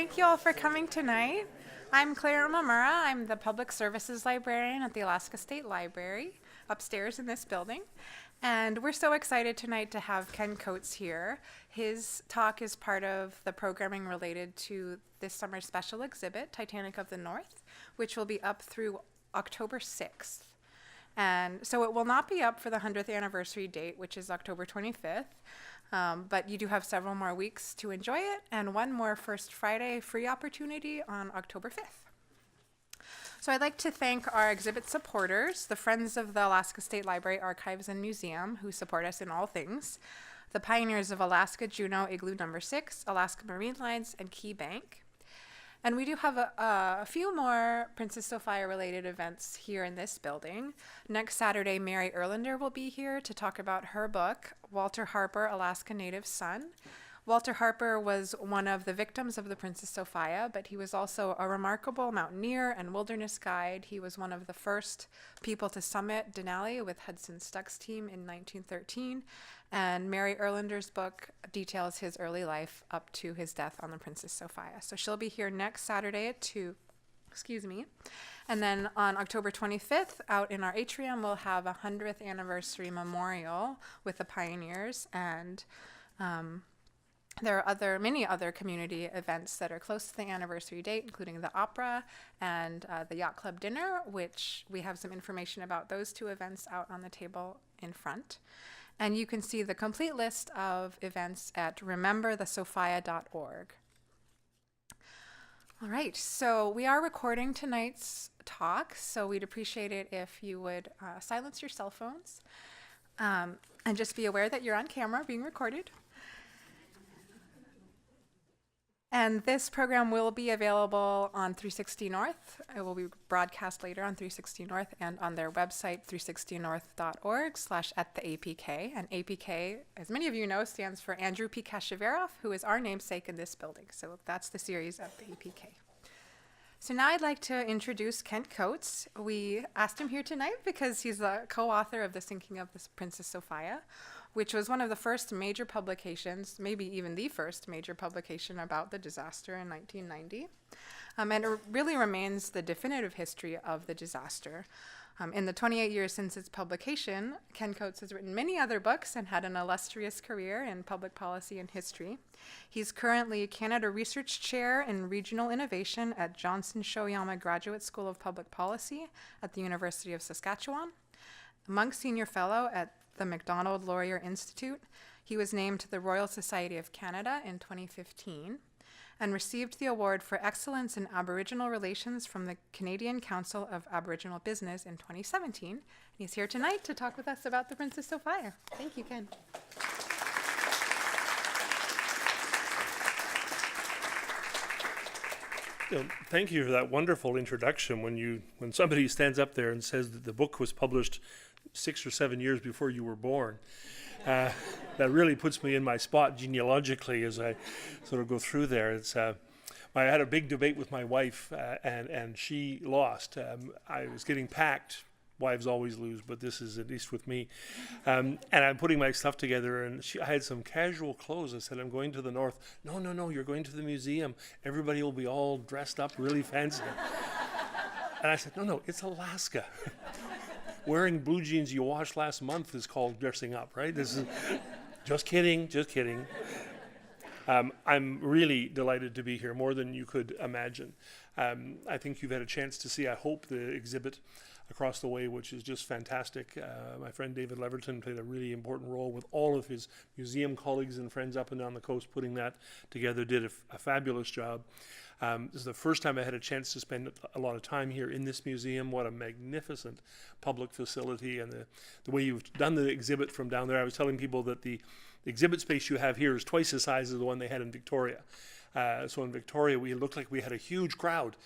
thank you all for coming tonight. I'm Claire Mamura. I'm the Public Services Librarian at the Alaska State Library upstairs in this building. And we're so excited tonight to have Ken Coates here. His talk is part of the programming related to this summer's special exhibit, Titanic of the North, which will be up through October 6th. And so it will not be up for the 100th anniversary date, which is October 25th. But you do have several more weeks to enjoy it, and one more First Friday free opportunity on October 5th. So I'd like to thank our exhibit supporters, the Friends of the Alaska State Library Archives and Museum, who support us in all things, the Pioneers of Alaska Juneau Igloo No. 6, Alaska Marine Lines, and Key Bank. And we do have a few more Princess Sophia related events here in this building. Next Saturday, Mary Erlander will be here to talk about her book, Walter Harper, Alaska Native Son. Walter Harper was one of the victims of the Princess Sophia, but he was also a remarkable mountaineer and wilderness guide. He was one of the first people to summit Denali with Hudson Stuck's team in 1913. And Mary Erlander's book details his early life up to his death on the Princess Sophia. So she'll be here next Saturday at 2. And then on October 25th, out in our atrium, we'll have a 100th anniversary memorial with the pioneers, and there are many other community events that are close to the anniversary date, including the opera and the Yacht Club dinner, which we have some information about those two events out on the table in front. And you can see the complete list of events at rememberthesophia.org. All right, so we are recording tonight's talk, so we'd appreciate it if you would silence your cell phones and just be aware that you're on camera being recorded. And this program will be available on 360 North. It will be broadcast later on 360 North and on their website, 360north.org/@the-APK. And APK, as many of you know, stands for Andrew P. Kashivarov, who is our namesake in this building. So that's the series at the APK. So now I'd like to introduce Kent Coates. We asked him here tonight because he's the co-author of The Sinking of the Princess Sophia, which was one of the first major publications, maybe even the first major publication about the disaster in 1990. And it really remains the definitive history of the disaster. In the 28 years since its publication, Ken Coates has written many other books and had an illustrious career in public policy and history. He's currently Canada Research Chair in Regional Innovation at Johnson Shoyama Graduate School of Public Policy at the University of Saskatchewan, Monk Senior Fellow at the Macdonald Laurier Institute. He was named to the Royal Society of Canada in 2015 and received the award for excellence in Aboriginal relations from the Canadian Council of Aboriginal Business in 2017. He's here tonight to talk with us about the Princess Sophia. Thank you, Ken. Thank you for that wonderful introduction. When somebody stands up there and says that the book was published 6 or 7 years before you were born, that really puts me in my spot genealogically as I sort of go through there. I had a big debate with my wife, and she lost. I was getting packed. Wives always lose, but this is at least with me. And I'm putting my stuff together, and I had some casual clothes. I said, I'm going to the north. No, you're going to the museum. Everybody will be all dressed up really fancy. And I said, no, it's Alaska. Wearing blue jeans you washed last month is called dressing up, right? This is just kidding. I'm really delighted to be here, more than you could imagine. I think you've had a chance to see, I hope, the exhibit across the way, which is just fantastic. My friend David Leverton played a really important role with all of his museum colleagues and friends up and down the coast putting that together, did a fabulous job. This is the first time I had a chance to spend a lot of time here in this museum. What a magnificent public facility, and the way you've done the exhibit from down there. I was telling people that the exhibit space you have here is twice the size of the one they had in Victoria. So in Victoria, we looked like we had a huge crowd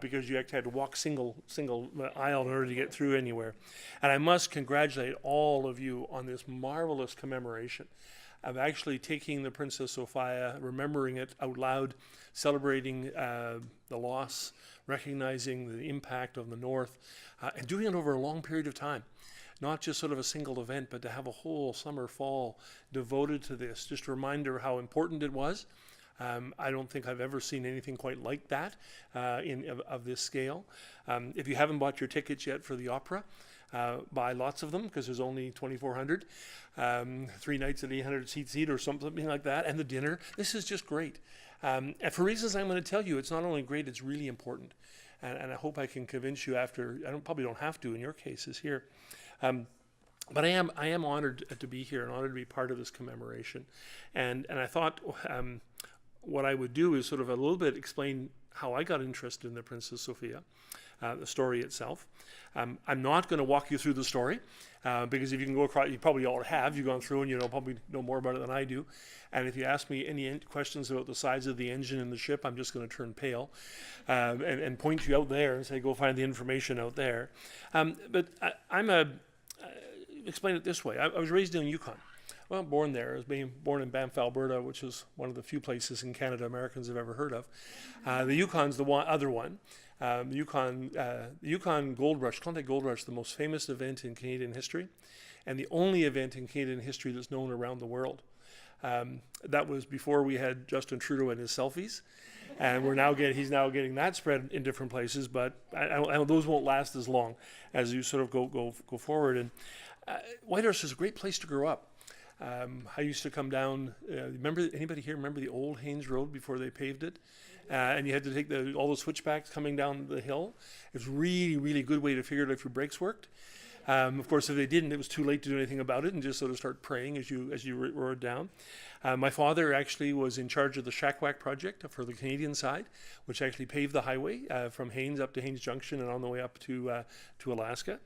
because you actually had to walk single aisle in order to get through anywhere. And I must congratulate all of you on this marvelous commemoration of actually taking the Princess Sophia, remembering it out loud, celebrating the loss, recognizing the impact of the North, and doing it over a long period of time. Not just sort of a single event, but to have a whole summer, fall devoted to this. Just a reminder how important it was, I don't think I've ever seen anything quite like that of this scale. If you haven't bought your tickets yet for the opera, buy lots of them because there's only 2,400. 3 nights at 800 seat or something like that, and the dinner. This is just great. And for reasons I'm going to tell you, it's not only great, it's really important. And I hope I can convince you after, probably don't have to in your cases here. But I am honored to be here and honored to be part of this commemoration. And I thought what I would do is sort of a little bit explain how I got interested in the Princess Sophia, the story itself. I'm not going to walk you through the story because if you can go across, you probably all have. You've gone through and you probably know more about it than I do. And if you ask me any questions about the size of the engine in the ship, I'm just going to turn pale and point you out there and say, go find the information out there. But explain it this way. I was raised in Yukon. Well, born there. I was born in Banff, Alberta, which is one of the few places in Canada Americans have ever heard of. The Yukon's the other one. The Yukon Gold Rush, Klondike Gold Rush, the most famous event in Canadian history, and the only event in Canadian history that's known around the world. That was before we had Justin Trudeau and his selfies, and he's now getting that spread in different places. But those won't last as long as you sort of go forward. And Whitehorse is a great place to grow up. I used to come down. Anybody here remember the old Haines Road before they paved it? And you had to take all the switchbacks coming down the hill. It was really, really good way to figure out if your brakes worked. Of course, if they didn't, it was too late to do anything about it and just sort of start praying as you rode down. My father actually was in charge of the shipwreck project for the Canadian side, which actually paved the highway from Haines up to Haines Junction and on the way up to Alaska.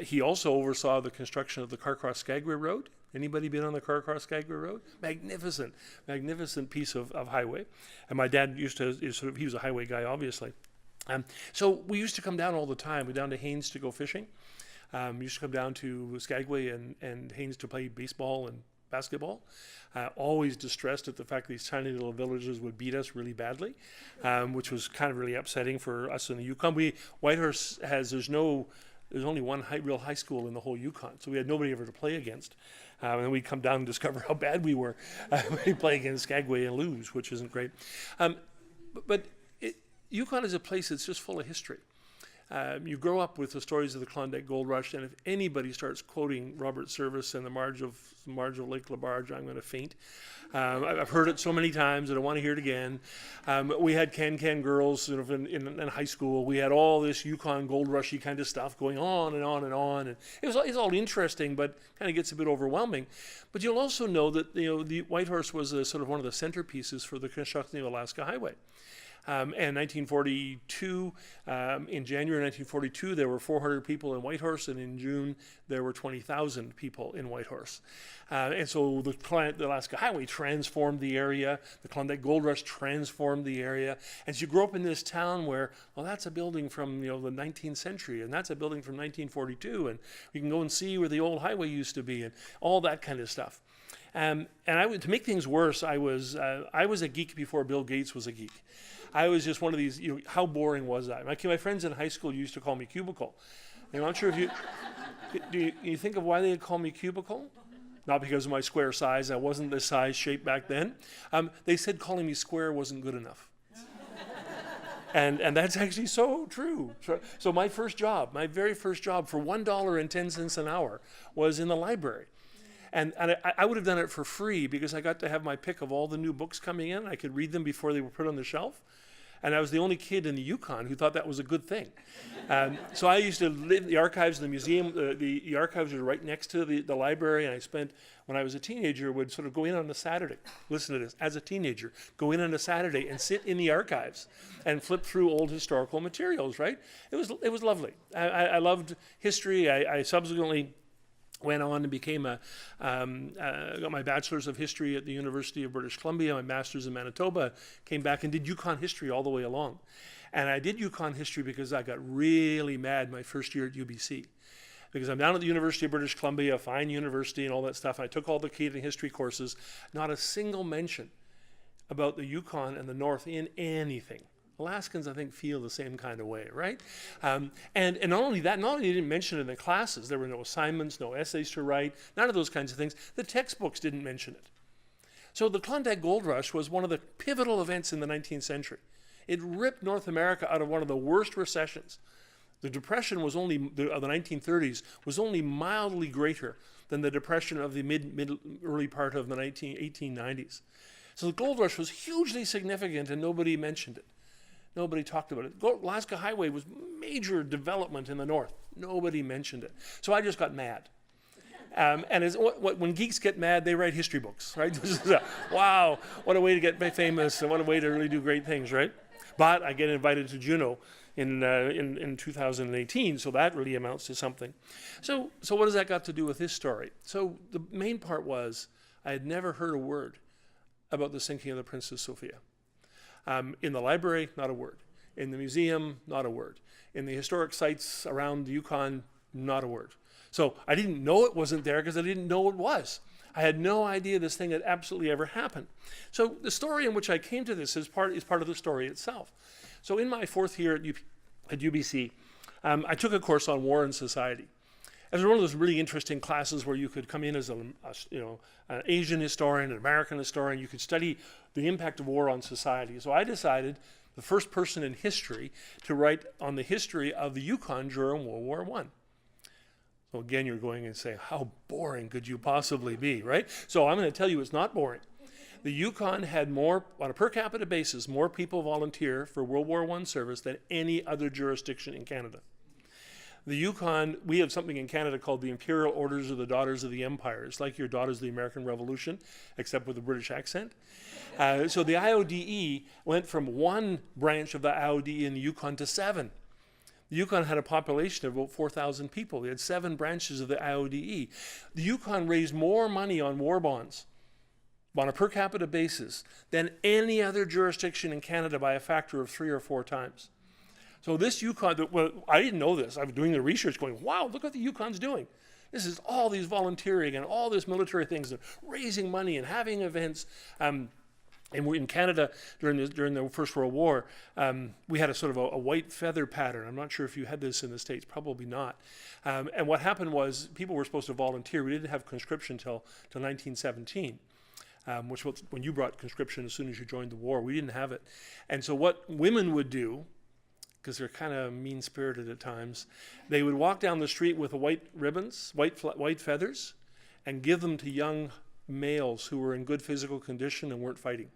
He also oversaw the construction of the Carcross-Skagway Road. Anybody been on the Carcross-Skagway Road? Magnificent piece of highway. And my dad he was a highway guy, obviously. So we used to come down all the time. We down to Haines to go fishing. We used to come down to Skagway and Haines to play baseball and basketball. Always distressed at the fact that these tiny little villages would beat us really badly, which was kind of really upsetting for us in the Yukon. Whitehorse there's only one real high school in the whole Yukon, so we had nobody ever to play against. And then we'd come down and discover how bad we were. We'd play against Skagway and lose, which isn't great. But Yukon is a place that's just full of history. You grow up with the stories of the Klondike Gold Rush, and if anybody starts quoting Robert Service and the marge of Lake Labarge, I'm going to faint. I've heard it so many times, and I want to hear it again. We had can girls in high school. We had all this Yukon Gold Rushy kind of stuff going on and on and on, and it's all interesting, but kind of gets a bit overwhelming. But you'll also know that the Whitehorse was sort of one of the centerpieces for the construction of the Alaska Highway. And 1942, in January 1942, there were 400 people in Whitehorse, and in June, there were 20,000 people in Whitehorse. And so the Alaska Highway transformed the area. The Klondike Gold Rush transformed the area. And so you grow up in this town where, well, that's a building from the 19th century, and that's a building from 1942, and you can go and see where the old highway used to be, and all that kind of stuff. And to make things worse, I was a geek before Bill Gates was a geek. I was just one of these, how boring was I? My friends in high school used to call me Cubicle. I'm not sure if do you think of why they would call me Cubicle? Not because of my square size. I wasn't this size shape back then. They said calling me square wasn't good enough. And that's actually so true. So my very first job for $1.10 an hour was in the library. And I would have done it for free because I got to have my pick of all the new books coming in. I could read them before they were put on the shelf. And I was the only kid in the Yukon who thought that was a good thing. So I used to live in the archives of the museum. The archives were right next to the library. And I spent, when I was a teenager, would sort of go in on a Saturday. Listen to this. As a teenager, go in on a Saturday and sit in the archives and flip through old historical materials, right? It was lovely. I loved history. I subsequently went on and became got my bachelor's of history at the University of British Columbia, my master's in Manitoba, came back and did Yukon history all the way along. And I did Yukon history because I got really mad my first year at UBC. Because I'm down at the University of British Columbia, a fine university and all that stuff, and I took all the Canadian history courses, not a single mention about the Yukon and the North in anything. Alaskans, I think, feel the same kind of way, right? And not only that, not only they didn't mention it in the classes, there were no assignments, no essays to write, none of those kinds of things. The textbooks didn't mention it. So the Klondike Gold Rush was one of the pivotal events in the 19th century. It ripped North America out of one of the worst recessions. The depression was only, of the 1930s, was only mildly greater than the depression of the early part of the 1890s. So the gold rush was hugely significant and nobody mentioned it. Nobody talked about it. Alaska Highway was major development in the north. Nobody mentioned it. So I just got mad. And when geeks get mad, they write history books, right? Wow, what a way to get famous and what a way to really do great things, right? But I get invited to Juneau in 2018, so that really amounts to something. So what has that got to do with this story? So the main part was I had never heard a word about the sinking of the Princess Sophia. In the library, not a word. In the museum, not a word. In the historic sites around the Yukon, not a word. So I didn't know it wasn't there because I didn't know it was. I had no idea this thing had absolutely ever happened. So the story in which I came to this is part of the story itself. So in my fourth year at UBC, I took a course on war and society. It was one of those really interesting classes where you could come in as an Asian historian, an American historian. You could study the impact of war on society. So I decided, the first person in history, to write on the history of the Yukon during World War I. So again, you're going and saying, how boring could you possibly be, right? So I'm going to tell you it's not boring. The Yukon had more, on a per capita basis, more people volunteer for World War I service than any other jurisdiction in Canada. The Yukon, we have something in Canada called the Imperial Orders of the Daughters of the Empire. It's like your Daughters of the American Revolution, except with a British accent. So the IODE went from one branch of the IODE in the Yukon to 7. The Yukon had a population of about 4,000 people. They had 7 branches of the IODE. The Yukon raised more money on war bonds on a per capita basis than any other jurisdiction in Canada by a factor of 3 or 4 times. So this Yukon, well, I didn't know this. I was doing the research going, wow, look what the Yukon's doing. This is all these volunteering and all this military things and raising money and having events. And we're in Canada during the First World War, we had a sort of a white feather pattern. I'm not sure if you had this in the States, probably not. And what happened was people were supposed to volunteer. We didn't have conscription till 1917. Which was when you brought conscription as soon as you joined the war. We didn't have it. And so what women would do, because they're kind of mean-spirited at times, they would walk down the street with white ribbons, white feathers, and give them to young males who were in good physical condition and weren't fighting.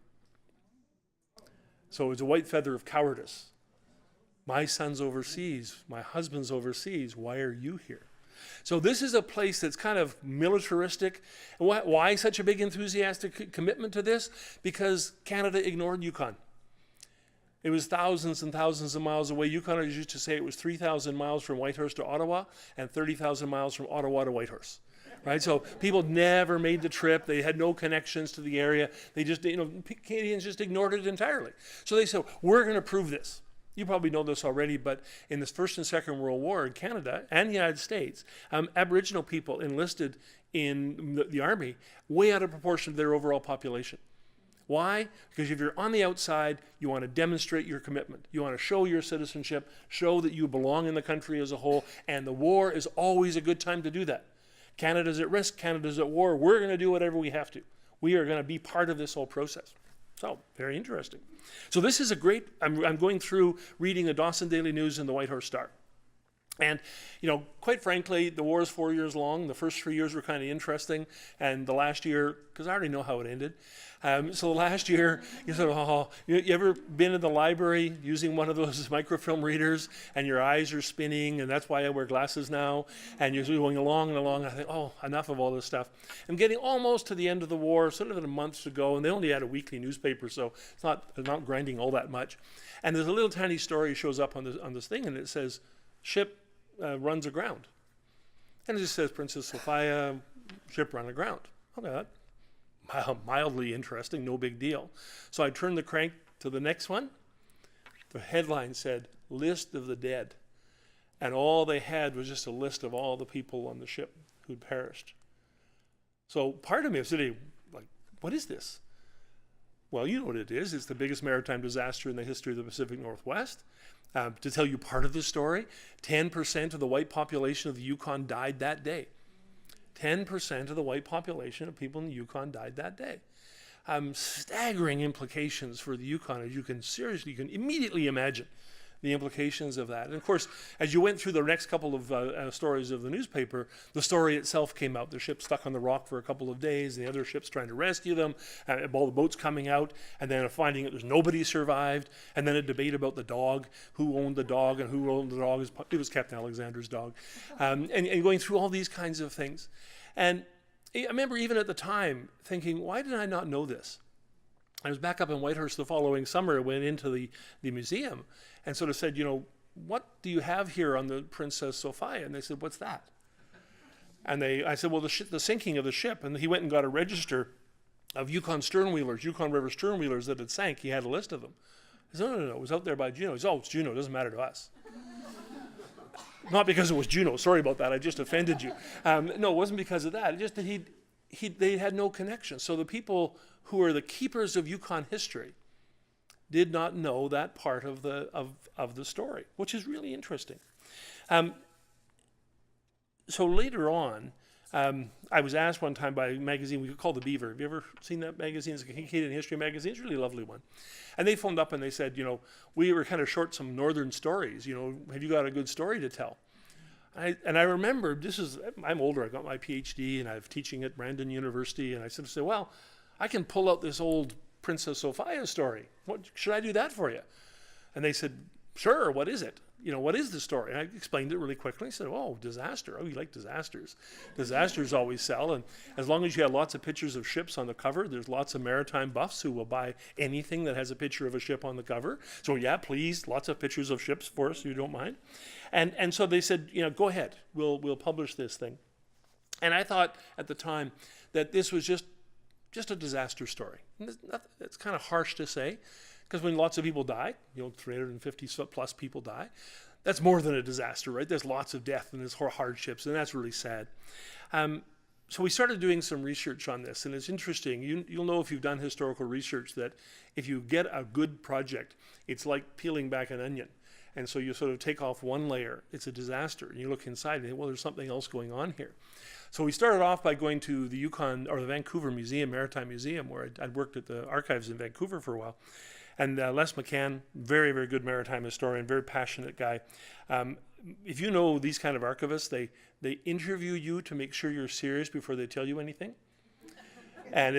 So it was a white feather of cowardice. My son's overseas, my husband's overseas, why are you here? So this is a place that's kind of militaristic. Why such a big enthusiastic commitment to this? Because Canada ignored Yukon. It was thousands and thousands of miles away. Yukoners used to say it was 3,000 miles from Whitehorse to Ottawa and 30,000 miles from Ottawa to Whitehorse. Right? So people never made the trip. They had no connections to the area. They just, Canadians just ignored it entirely. So they said, we're going to prove this. You probably know this already, but in the First and Second World War in Canada and the United States, Aboriginal people enlisted in the army way out of proportion to their overall population. Why? Because if you're on the outside, you want to demonstrate your commitment. You want to show your citizenship, show that you belong in the country as a whole, and the war is always a good time to do that. Canada's at risk, Canada's at war, we're going to do whatever we have to. We are going to be part of this whole process. So, very interesting. So this is a great, I'm going through reading the Dawson Daily News and the Whitehorse Star. And, quite frankly, the war is 4 years long. The first 3 years were kind of interesting. And the last year, because I already know how it ended. So the last year, you sort of, you ever been in the library using one of those microfilm readers and your eyes are spinning, and that's why I wear glasses now, and you're going along and along, and I think, enough of all this stuff. I'm getting almost to the end of the war, sort of in a month to go, and they only had a weekly newspaper, so it's not grinding all that much. And there's a little tiny story shows up on this thing, and it says, ship runs aground. And it just says Princess Sophia, ship run aground. Okay, mildly interesting, no big deal. So I turned the crank to the next one. The headline said, list of the dead. And all they had was just a list of all the people on the ship who'd perished. So part of me was sitting like, what is this? Well, you know what it is. It's the biggest maritime disaster in the history of the Pacific Northwest. To tell you part of the story, 10% of the white population of the Yukon died that day. 10% of the white population of people in the Yukon died that day. staggering implications for the Yukon, as you can immediately imagine the implications of that. And of course, as you went through the next couple of stories of the newspaper, the story itself came out. The ship stuck on the rock for a couple of days, and the other ships trying to rescue them, all the boats coming out, and then a finding that there's nobody survived, and then a debate about the dog, who owned the dog, and who owned the dog. It was Captain Alexander's dog. And going through all these kinds of things. And I remember even at the time thinking, why did I not know this? I was back up in Whitehorse the following summer, went into the museum and sort of said, what do you have here on the Princess Sophia? And they said, what's that? And I said, well, the sinking of the ship. And he went and got a register of Yukon sternwheelers, Yukon River sternwheelers that had sank. He had a list of them. I said, no, it was out there by Juneau. He said, oh, it's Juneau, it doesn't matter to us. Not because it was Juneau, sorry about that, I just offended you. No, it wasn't because of that, it's just that they had no connection. So the people who are the keepers of Yukon history did not know that part of the story, which is really interesting. So later on, I was asked one time by a magazine we could call The Beaver. Have you ever seen that magazine? It's a Canadian history magazine. It's a really lovely one. And they phoned up and they said, we were kind of short some northern stories. Have you got a good story to tell? And I remember, I'm older, I got my PhD and I'm teaching at Brandon University, and I sort of said, well, I can pull out this old Princess Sophia story. Should I do that for you? And they said, sure, what is it? What is the story? And I explained it really quickly. I said, oh, disaster. Oh, you like disasters. Disasters always sell. And as long as you have lots of pictures of ships on the cover, there's lots of maritime buffs who will buy anything that has a picture of a ship on the cover. So yeah, please, lots of pictures of ships for us, if you don't mind. And so they said, go ahead. We'll publish this thing. And I thought at the time that this was just a disaster story. It's kind of harsh to say, because when lots of people die, 350 plus people die, that's more than a disaster, right? There's lots of death and there's hardships, and that's really sad. So we started doing some research on this, and it's interesting. You'll know if you've done historical research that if you get a good project, it's like peeling back an onion. And so you sort of take off one layer, it's a disaster, and you look inside and think, well, there's something else going on here. So we started off by going to the Yukon, or the Vancouver Museum, Maritime Museum, where I'd worked at the archives in Vancouver for a while. And Les McCann, very, very good maritime historian, very passionate guy. If you know these kind of archivists, they interview you to make sure you're serious before they tell you anything. And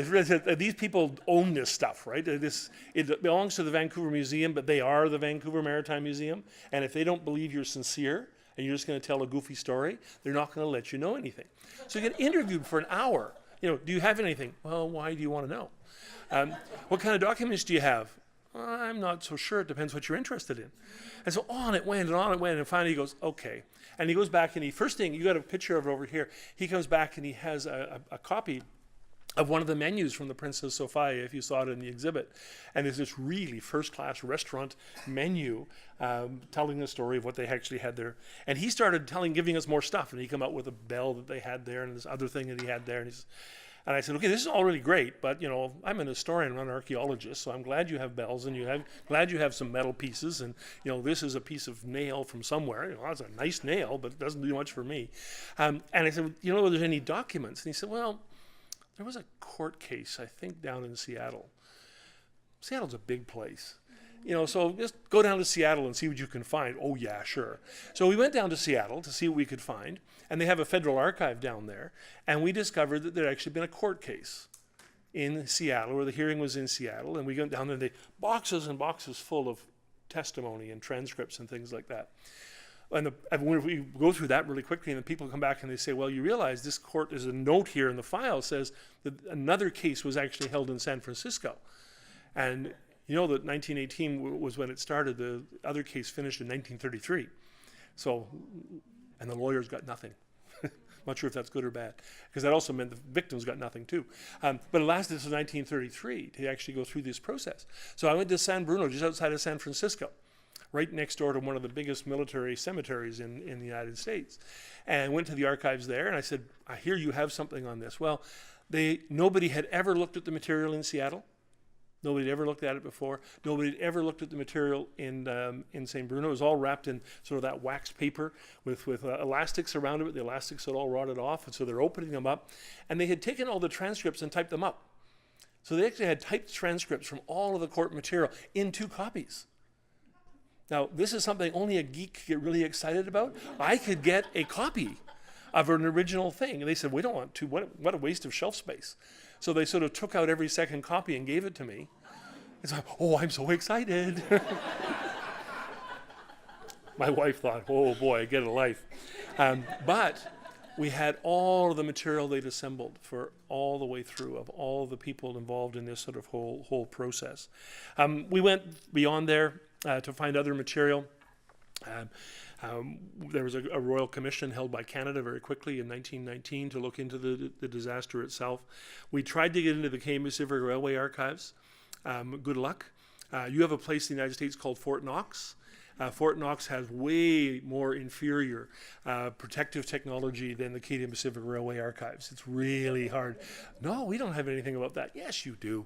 these people own this stuff, right? It belongs to the Vancouver Museum, but they are the Vancouver Maritime Museum. And if they don't believe you're sincere and you're just going to tell a goofy story, they're not going to let you know anything. So you get interviewed for an hour. Do you have anything? Well, why do you want to know? What kind of documents do you have? I'm not so sure. It depends what you're interested in. And so on it went and on it went. And finally he goes, okay. And he goes back and first thing, you got a picture of it over here. He comes back and he has a copy of one of the menus from the Princess Sophia, if you saw it in the exhibit. And there's this really first-class restaurant menu telling the story of what they actually had there. And he started giving us more stuff. And he came out with a bell that they had there and this other thing that he had there. And I said, okay, this is all really great, but I'm an historian, I'm an archaeologist, so I'm glad you have bells and glad you have some metal pieces, and this is a piece of nail from somewhere. That's a nice nail, but it doesn't do much for me. And I said, whether there's any documents? And he said, well, there was a court case, I think, down in Seattle. Seattle's a big place. So just go down to Seattle and see what you can find. Oh, yeah, sure. So we went down to Seattle to see what we could find, and they have a federal archive down there, and we discovered that there had actually been a court case in Seattle, where the hearing was in Seattle, and we went down there, and they boxes and boxes full of testimony and transcripts and things like that. And when we go through that really quickly, and then people come back and they say, well, you realize this court, there's a note here in the file says that another case was actually held in San Francisco. And that 1918 was when it started. The other case finished in 1933. So, and the lawyers got nothing. Not sure if that's good or bad, because that also meant the victims got nothing too. But it lasted until 1933 to actually go through this process. So I went to San Bruno, just outside of San Francisco, right next door to one of the biggest military cemeteries in the United States, and went to the archives there. And I said, I hear you have something on this. Well, nobody had ever looked at the material in Seattle. Nobody had ever looked at it before. Nobody had ever looked at the material in St. Bruno. It was all wrapped in sort of that waxed paper with elastics around it. The elastics had all rotted off, and so they're opening them up. And they had taken all the transcripts and typed them up. So they actually had typed transcripts from all of the court material in 2 copies. Now, this is something only a geek could get really excited about. I could get a copy of an original thing. And they said, we don't want to. What a waste of shelf space. So they sort of took out every second copy and gave it to me. It's like, oh, I'm so excited. My wife thought, oh boy, get a life. But we had all of the material they'd assembled for all the way through of all the people involved in this sort of whole process. We went beyond there to find other material. There was a royal commission held by Canada very quickly in 1919 to look into the disaster itself. We tried to get into the Canadian Pacific Railway archives. Good luck. You have a place in the United States called Fort Knox. Fort Knox has way more inferior protective technology than the Canadian Pacific Railway archives. It's really hard. No, we don't have anything about that. Yes, you do.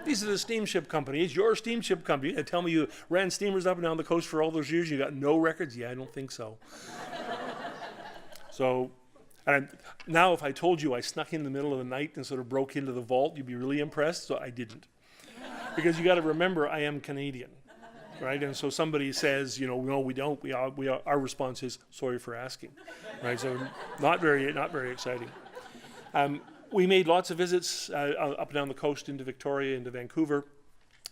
These are the steamship company. It's your steamship company. You tell me you ran steamers up and down the coast for all those years. You got no records? Yeah, I don't think so. So, and now if I told you I snuck in the middle of the night and sort of broke into the vault, you'd be really impressed. So I didn't. Because you got to remember, I am Canadian. Right, and so somebody says, no, we don't. Our response is, sorry for asking. Right, so not very exciting. We made lots of visits up and down the coast into Victoria, into Vancouver.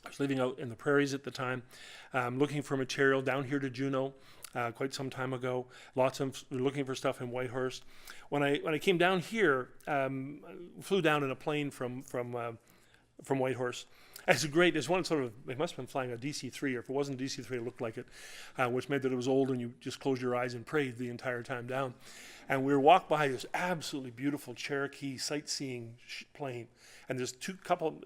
I was living out in the prairies at the time, looking for material down here to Juneau quite some time ago. Looking for stuff in Whitehorse. When I came down here, flew down in a plane from Whitehorse. It's great. It's one sort of, it must have been flying a DC-3, or if it wasn't DC-3, it looked like it, which meant that it was old and you just closed your eyes and prayed the entire time down. And we were walked by this absolutely beautiful Cherokee sightseeing plane. And there's a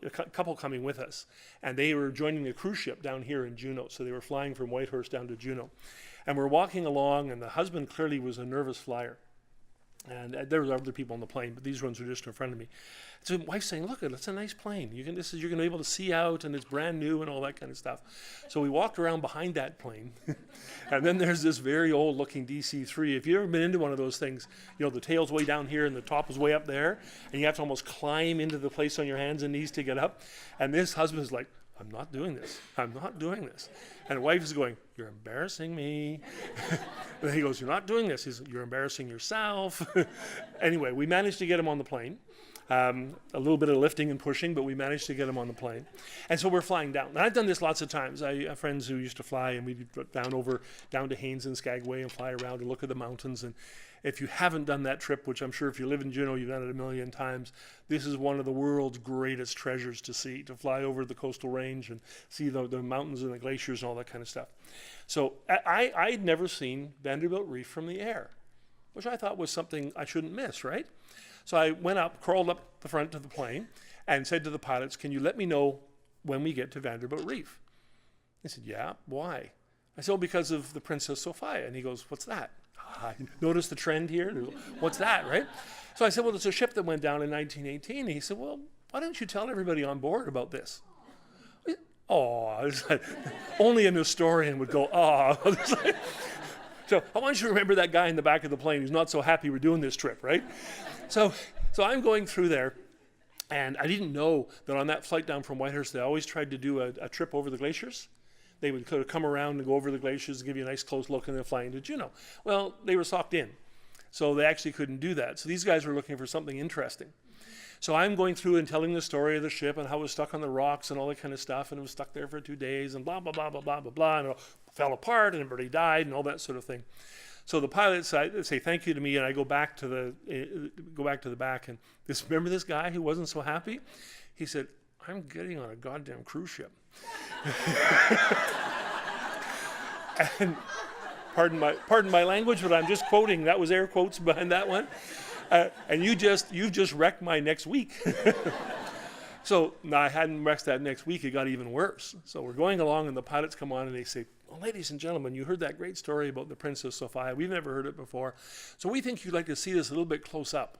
couple coming with us. And they were joining the cruise ship down here in Juneau. So they were flying from Whitehorse down to Juneau. And we're walking along, and the husband clearly was a nervous flyer. And there was other people on the plane, but these ones were just in front of me. So my wife's saying, look, it's a nice plane. You're going to be able to see out, and it's brand new and all that kind of stuff. So we walked around behind that plane. And then there's this very old looking DC-3. If you've ever been into one of those things, the tail's way down here and the top is way up there. And you have to almost climb into the place on your hands and knees to get up. And this husband's like, I'm not doing this. I'm not doing this. And the wife is going, you're embarrassing me. And he goes, you're not doing this. You're embarrassing yourself. Anyway, we managed to get him on the plane. A little bit of lifting and pushing, but we managed to get him on the plane. And so we're flying down. And I've done this lots of times. I have friends who used to fly, and we'd go down to Haines and Skagway and fly around and look at the mountains. And if you haven't done that trip, which I'm sure if you live in Juneau, you've done it a million times, this is one of the world's greatest treasures to see, to fly over the coastal range and see the mountains and the glaciers and all that kind of stuff. So I'd never seen Vanderbilt Reef from the air, which I thought was something I shouldn't miss, right? So I went up, crawled up the front of the plane, and said to the pilots, can you let me know when we get to Vanderbilt Reef? They said, yeah, why? I said, because of the Princess Sophia. And he goes, what's that? I noticed the trend here. What's that, right? So I said, well, it's a ship that went down in 1918. And he said, well, why don't you tell everybody on board about this? Oh, like, only an historian would go, oh. So I want you to remember that guy in the back of the plane who's not so happy we're doing this trip, right? So I'm going through there, and I didn't know that on that flight down from Whitehorse, they always tried to do a trip over the glaciers. They would kind of come around and go over the glaciers and give you a nice close look, and then fly into Juneau. Well, they were socked in, so they actually couldn't do that. So these guys were looking for something interesting. So I'm going through and telling the story of the ship and how it was stuck on the rocks and all that kind of stuff, and it was stuck there for 2 days and blah, blah, blah, blah, blah, blah, blah, and it fell apart and everybody died and all that sort of thing. So the pilots say thank you to me, and I go back to the back, and remember this guy who wasn't so happy? He said, I'm getting on a goddamn cruise ship. And pardon my language, but I'm just quoting. That was air quotes behind that one. And you've just wrecked my next week. So now I hadn't wrecked that next week. It got even worse. So we're going along, and the pilots come on and they say, well, ladies and gentlemen, you heard that great story about the Princess Sophia. We've never heard it before. So we think you'd like to see this a little bit close up.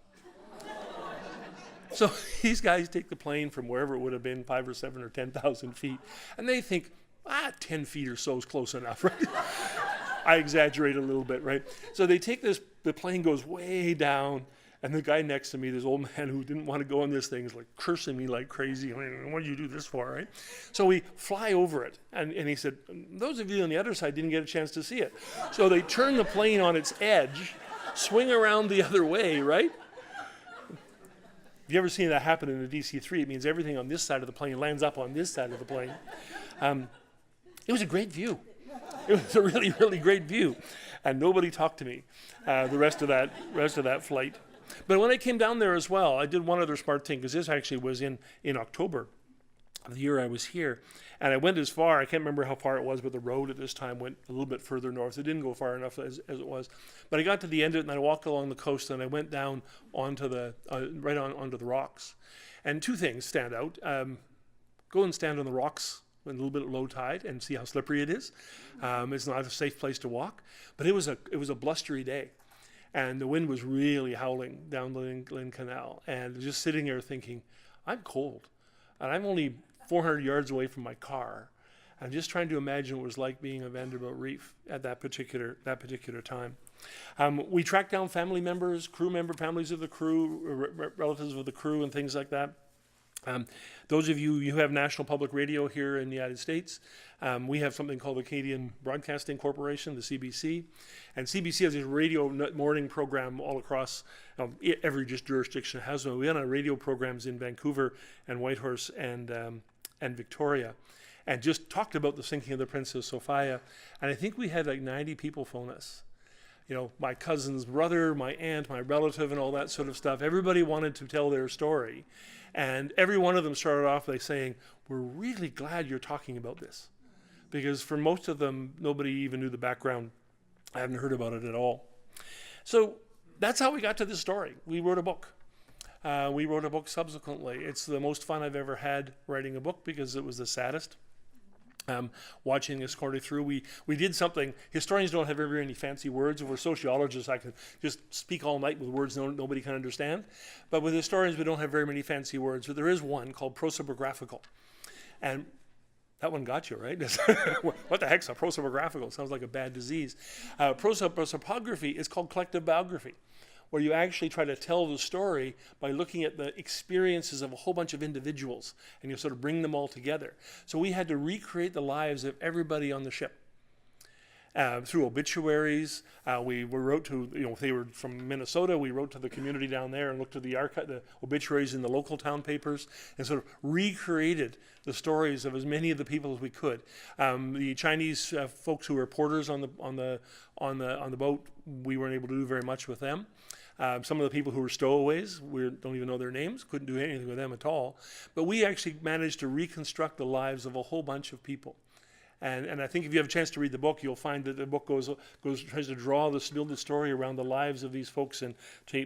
So these guys take the plane from wherever it would have been, 5 or 7 or 10,000 feet, and they think, 10 feet or so is close enough, right? I exaggerate a little bit, right? So they take the plane goes way down, And the guy next to me, this old man who didn't want to go on this thing, is like cursing me like crazy. I mean, what did you do this for, right? So we fly over it. And he said, those of you on the other side didn't get a chance to see it. So they turn the plane on its edge, swing around the other way, right? If you ever seen that happen in a DC-3, it means everything on this side of the plane lands up on this side of the plane. It was a great view. It was a really, really great view. And nobody talked to me the rest of that flight. But when I came down there as well, I did one other smart thing, because this actually was in October of the year I was here. And I went as far, I can't remember how far it was, but the road at this time went a little bit further north. It didn't go far enough as it was. But I got to the end of it, and I walked along the coast, and I went down onto the, onto the rocks. And two things stand out. Go and stand on the rocks when a little bit of low tide and see how slippery it is. It's not a safe place to walk. But it was a blustery day. And the wind was really howling down the Lynn Canal. And just sitting there thinking, I'm cold. And I'm only 400 yards away from my car. I'm just trying to imagine what it was like being on Vanderbilt Reef at that particular time. We tracked down family members, families of the crew, relatives of the crew, and things like that. Those of you who have National Public Radio here in the United States, we have something called the Canadian Broadcasting Corporation, the CBC. And CBC has this radio morning program all across every jurisdiction has one. We had radio programs in Vancouver and Whitehorse and Victoria, and just talked about the sinking of the Princess Sophia. And I think we had like 90 people phone us. You know, my cousin's brother, my aunt, my relative, and all that sort of stuff. Everybody wanted to tell their story. And every one of them started off by saying, we're really glad you're talking about this. Because for most of them, nobody even knew the background. I haven't heard about it at all. So that's how we got to this story. We wrote a book. We wrote a book subsequently. It's the most fun I've ever had writing a book, because it was the saddest. Watching this story through, we did something. Historians don't have very many fancy words. If we're sociologists, I can just speak all night with words nobody can understand. But with historians, we don't have very many fancy words. But there is one called prosopographical. And that one got you, right? What the heck's a prosopographical? Sounds like a bad disease. Prosopography is called collective biography, where you actually try to tell the story by looking at the experiences of a whole bunch of individuals, and you sort of bring them all together. So we had to recreate the lives of everybody on the ship. Through obituaries, we wrote to, if they were from Minnesota, we wrote to the community down there and looked at the obituaries in the local town papers, and sort of recreated the stories of as many of the people as we could. The Chinese folks who were porters on the boat, we weren't able to do very much with them. Some of the people who were stowaways, we don't even know their names, couldn't do anything with them at all. But we actually managed to reconstruct the lives of a whole bunch of people. And I think if you have a chance to read the book, you'll find that the book tries to build the story around the lives of these folks and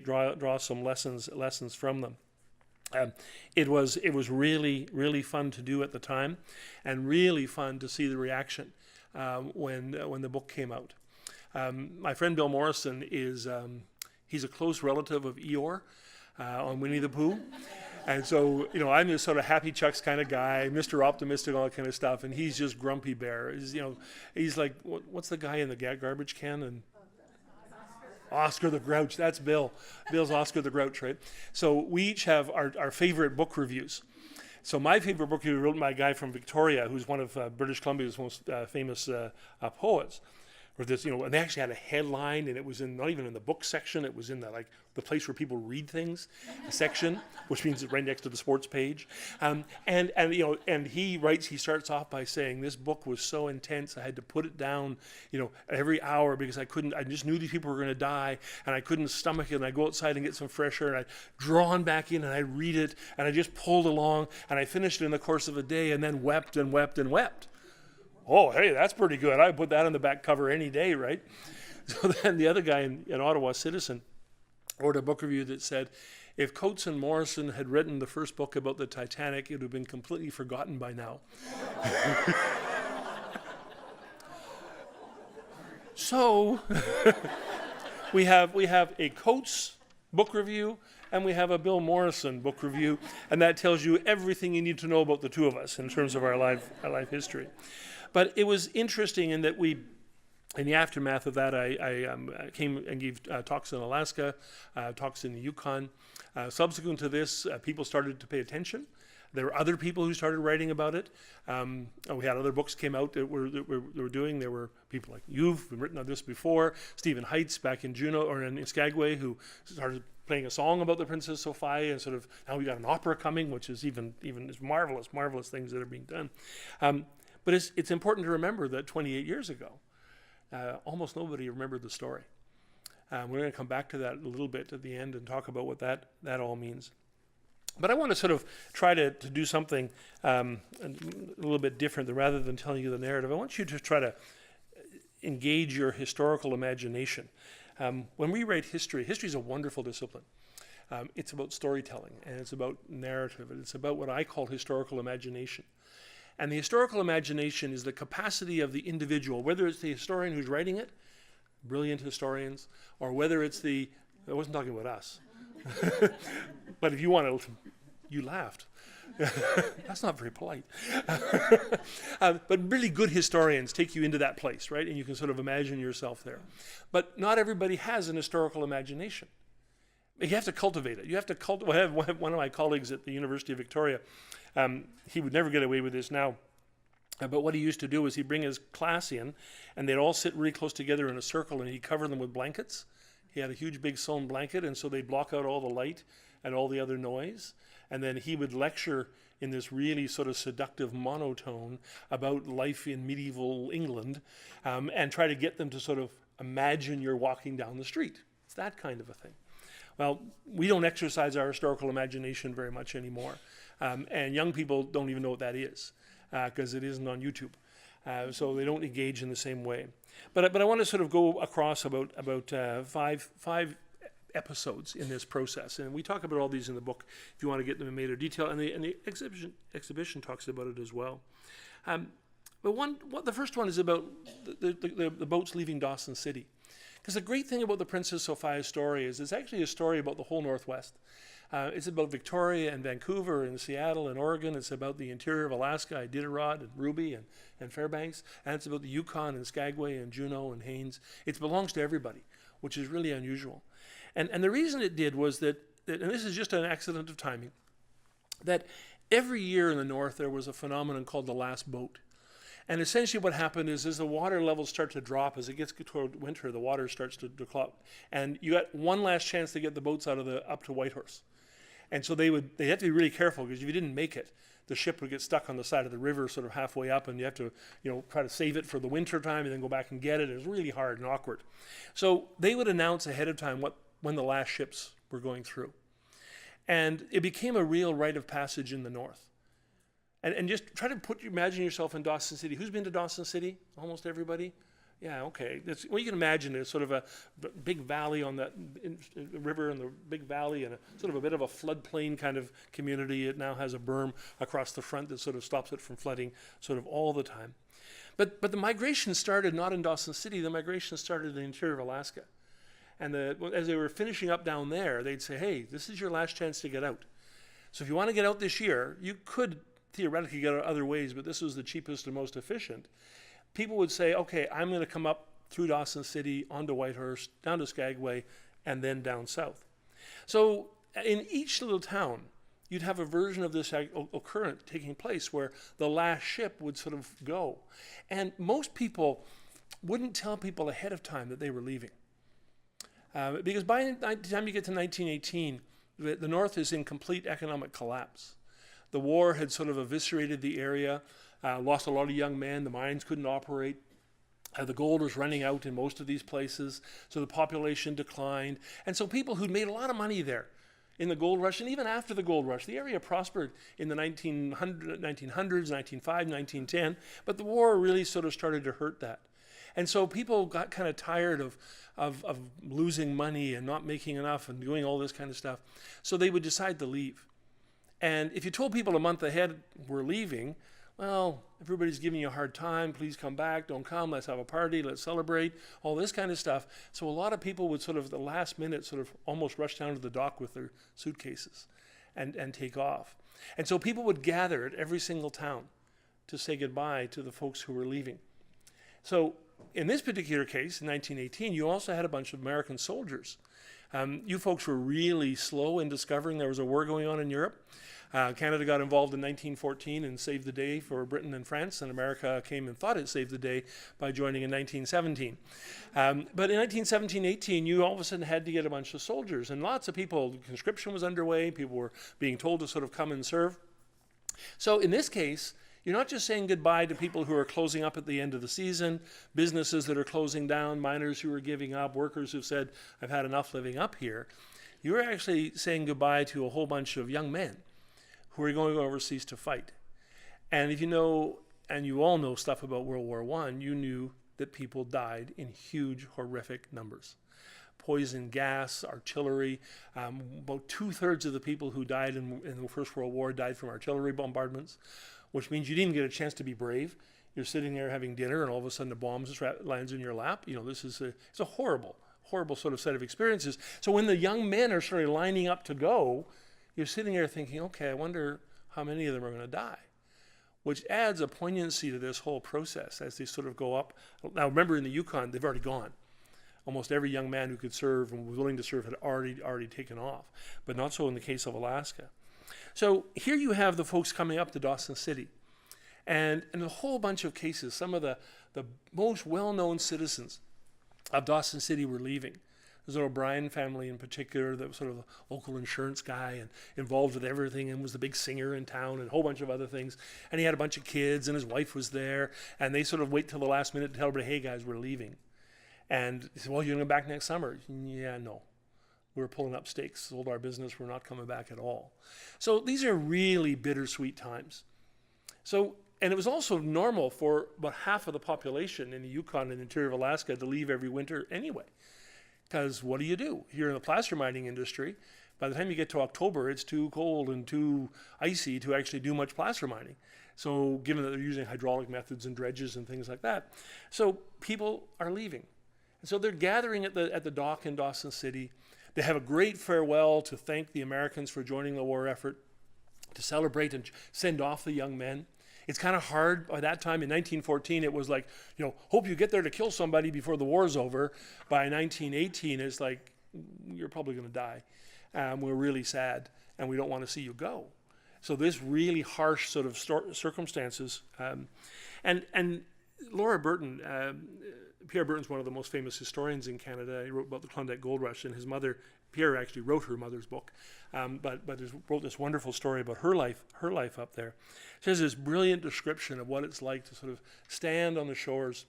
draw some lessons from them. It was really, really fun to do at the time, and really fun to see the reaction when the book came out. My friend Bill Morrison he's a close relative of Eeyore on Winnie the Pooh. And so, I'm this sort of happy chucks kind of guy, Mr. Optimistic, all that kind of stuff, and he's just Grumpy Bear. He's like, what's the guy in the garbage can? And Oscar the Grouch. That's Bill. Bill's Oscar the Grouch, right? So we each have our favorite book reviews. So my favorite book review written by a guy from Victoria, who's one of British Columbia's most famous poets. Or this, and they actually had a headline, and it was not even in the book section. It was in the place where people read things, a section, which means it's right next to the sports page. And he starts off by saying, this book was so intense, I had to put it down, every hour, because I just knew these people were going to die, and I couldn't stomach it. And I go outside and get some fresh air, and I drawn back in, and I read it, and I just pulled along, and I finished it in the course of a day, and then wept and wept and wept. Oh, hey, that's pretty good. I'd put that on the back cover any day, right? So then the other guy in Ottawa Citizen wrote a book review that said, if Coates and Morrison had written the first book about the Titanic, it would have been completely forgotten by now. So we have a Coates book review, and we have a Bill Morrison book review, and that tells you everything you need to know about the two of us in terms of our life history. But it was interesting in that we In the aftermath of that, I came and gave talks in Alaska, talks in the Yukon. Subsequent to this, people started to pay attention. There were other people who started writing about it. We had other books came out that were doing. There were people like you've written on this before. Stephen Heitz back in Juneau or in Skagway, who started playing a song about the Princess Sophia, and sort of now we got an opera coming, which is even is marvelous things that are being done. But it's important to remember that 28 years ago, almost nobody remembered the story. We're going to come back to that a little bit at the end and talk about what that all means. But I want to sort of try to do something a little bit different rather than telling you the narrative. I want you to try to engage your historical imagination. When we write history is a wonderful discipline. It's about storytelling, and it's about narrative, and it's about what I call historical imagination. And the historical imagination is the capacity of the individual, whether it's the historian who's writing it, brilliant historians, or whether it's I wasn't talking about us. But if you want to, you laughed. That's not very polite. But really good historians take you into that place, right? And you can sort of imagine yourself there. But not everybody has an historical imagination. You have to cultivate it. You have to cultivate. I have one of my colleagues at the University of Victoria. He would never get away with this now. But what he used to do was he'd bring his class in, and they'd all sit really close together in a circle, and he'd cover them with blankets. He had a huge big sewn blanket, and so they'd block out all the light and all the other noise. And then he would lecture in this really sort of seductive monotone about life in medieval England, and try to get them to sort of imagine you're walking down the street. It's that kind of a thing. Well, we don't exercise our historical imagination very much anymore. And young people don't even know what that is, because it isn't on YouTube. So they don't engage in the same way. But I want to sort of go across about five episodes in this process, and we talk about all these in the book if you want to get them in greater detail, and the exhibition talks about it as well. But the first one is about the boats leaving Dawson City, because the great thing about the Princess Sophia story is it's actually a story about the whole Northwest. It's about Victoria and Vancouver and Seattle and Oregon. It's about the interior of Alaska, Iditarod and Ruby and Fairbanks. And it's about the Yukon and Skagway and Juneau and Haines. It belongs to everybody, which is really unusual. And the reason it did was that, and this is just an accident of timing, that every year in the North there was a phenomenon called the last boat. And essentially what happened is as the water levels start to drop, as it gets toward winter, the water starts to drop. And you got one last chance to get the boats up to Whitehorse. And so they had to be really careful, because if you didn't make it, the ship would get stuck on the side of the river sort of halfway up, and you have to try to save it for the winter time and then go back and get it. It was really hard and awkward. So they would announce ahead of time when the last ships were going through. And it became a real rite of passage in the North. And just try to imagine yourself in Dawson City. Who's been to Dawson City? Almost everybody? Yeah, okay. Well, you can imagine there's sort of a big valley on that river, and the big valley, and sort of a bit of a floodplain kind of community. It now has a berm across the front that sort of stops it from flooding sort of all the time. But the migration started not in Dawson City. The migration started in the interior of Alaska. And as they were finishing up down there, they'd say, hey, this is your last chance to get out. So if you want to get out this year, you could theoretically get out other ways, but this was the cheapest and most efficient. People would say, okay, I'm going to come up through Dawson City, onto Whitehorse, down to Skagway, and then down south. So in each little town, you'd have a version of this occurrence taking place where the last ship would sort of go. And most people wouldn't tell people ahead of time that they were leaving. Because by the time you get to 1918, the North is in complete economic collapse. The war had sort of eviscerated the area, lost a lot of young men, the mines couldn't operate, the gold was running out in most of these places, so the population declined. And so people who'd made a lot of money there in the gold rush, and even after the gold rush, the area prospered in the 1900s, 1905, 1910, but the war really sort of started to hurt that. And so people got kind of tired of losing money and not making enough and doing all this kind of stuff, so they would decide to leave. And if you told people a month ahead we're leaving, well, everybody's giving you a hard time, please come back, don't come, let's have a party, let's celebrate, all this kind of stuff. So a lot of people would sort of, at the last minute, sort of almost rush down to the dock with their suitcases and take off. And so people would gather at every single town to say goodbye to the folks who were leaving. So in this particular case, in 1918, you also had a bunch of American soldiers. You folks were really slow in discovering there was a war going on in Europe. Canada got involved in 1914 and saved the day for Britain and France, and America came and thought it saved the day by joining in 1917. But in 1917-18, you all of a sudden had to get a bunch of soldiers, and lots of people, conscription was underway, people were being told to sort of come and serve. So in this case, you're not just saying goodbye to people who are closing up at the end of the season, businesses that are closing down, miners who are giving up, workers who've said, I've had enough living up here. You're actually saying goodbye to a whole bunch of young men who are going overseas to fight. And if you know, and you all know stuff about World War I, you knew that people died in huge, horrific numbers. Poison gas, artillery. About 2/3 of the people who died in the First World War died from artillery bombardments, which means you didn't even get a chance to be brave. You're sitting there having dinner, and all of a sudden a bomb lands in your lap. You know, it's a horrible, horrible sort of set of experiences. So when the young men are sort of lining up to go, you're sitting there thinking, okay, I wonder how many of them are going to die, which adds a poignancy to this whole process as they sort of go up. Now, remember, in the Yukon, they've already gone. Almost every young man who could serve and was willing to serve had already taken off, but not so in the case of Alaska. So here you have the folks coming up to Dawson City, and in a whole bunch of cases, some of the most well-known citizens of Dawson City were leaving. There's an O'Brien family in particular that was sort of a local insurance guy and involved with everything and was the big singer in town and a whole bunch of other things. And he had a bunch of kids and his wife was there, and they sort of wait till the last minute to tell everybody, hey guys, we're leaving. And he said, well, you're going to go back next summer? Yeah, no. We're pulling up stakes, sold our business, we're not coming back at all. So these are really bittersweet times. So, and it was also normal for about half of the population in the Yukon and interior of Alaska to leave every winter anyway. Because what do? You're in the placer mining industry. By the time you get to October, it's too cold and too icy to actually do much placer mining. So given that they're using hydraulic methods and dredges and things like that. So people are leaving. And so they're gathering at the dock in Dawson City. They have a great farewell to thank the Americans for joining the war effort, to celebrate and send off the young men. It's kind of hard by that time. In 1914, it was like, hope you get there to kill somebody before the war's over. By 1918, it's like, you're probably going to die. We're really sad, and we don't want to see you go. So this really harsh sort of circumstances. And Laura Burton, Pierre Burton's one of the most famous historians in Canada. He wrote about the Klondike Gold Rush, and his mother, Pierre, actually wrote her mother's book, but wrote this wonderful story about her life up there. She has this brilliant description of what it's like to sort of stand on the shores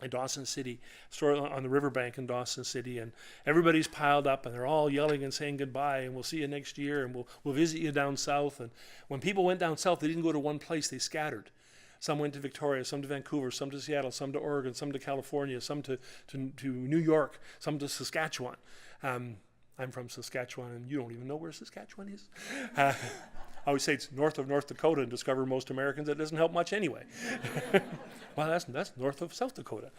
in Dawson City, on the riverbank in Dawson City, and everybody's piled up, and they're all yelling and saying goodbye, and we'll see you next year, and we'll visit you down south. And when people went down south, they didn't go to one place; they scattered. Some went to Victoria, some to Vancouver, some to Seattle, some to Oregon, some to California, some to New York, some to Saskatchewan. I'm from Saskatchewan, and you don't even know where Saskatchewan is. I always say it's north of North Dakota and discover most Americans. That doesn't help much anyway. Well, that's north of South Dakota.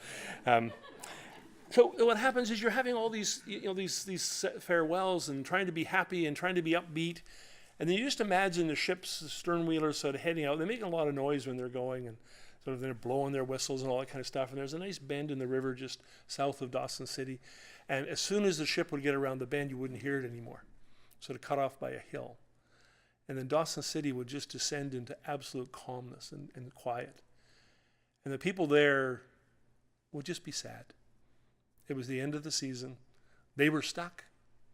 So what happens is you're having all these farewells and trying to be happy and trying to be upbeat. And then you just imagine the ships, the stern wheelers sort of heading out. They're making a lot of noise when they're going, and sort of they're blowing their whistles and all that kind of stuff. And there's a nice bend in the river just south of Dawson City. And as soon as the ship would get around the bend, you wouldn't hear it anymore. Sort of cut off by a hill. And then Dawson City would just descend into absolute calmness and quiet. And the people there would just be sad. It was the end of the season. They were stuck.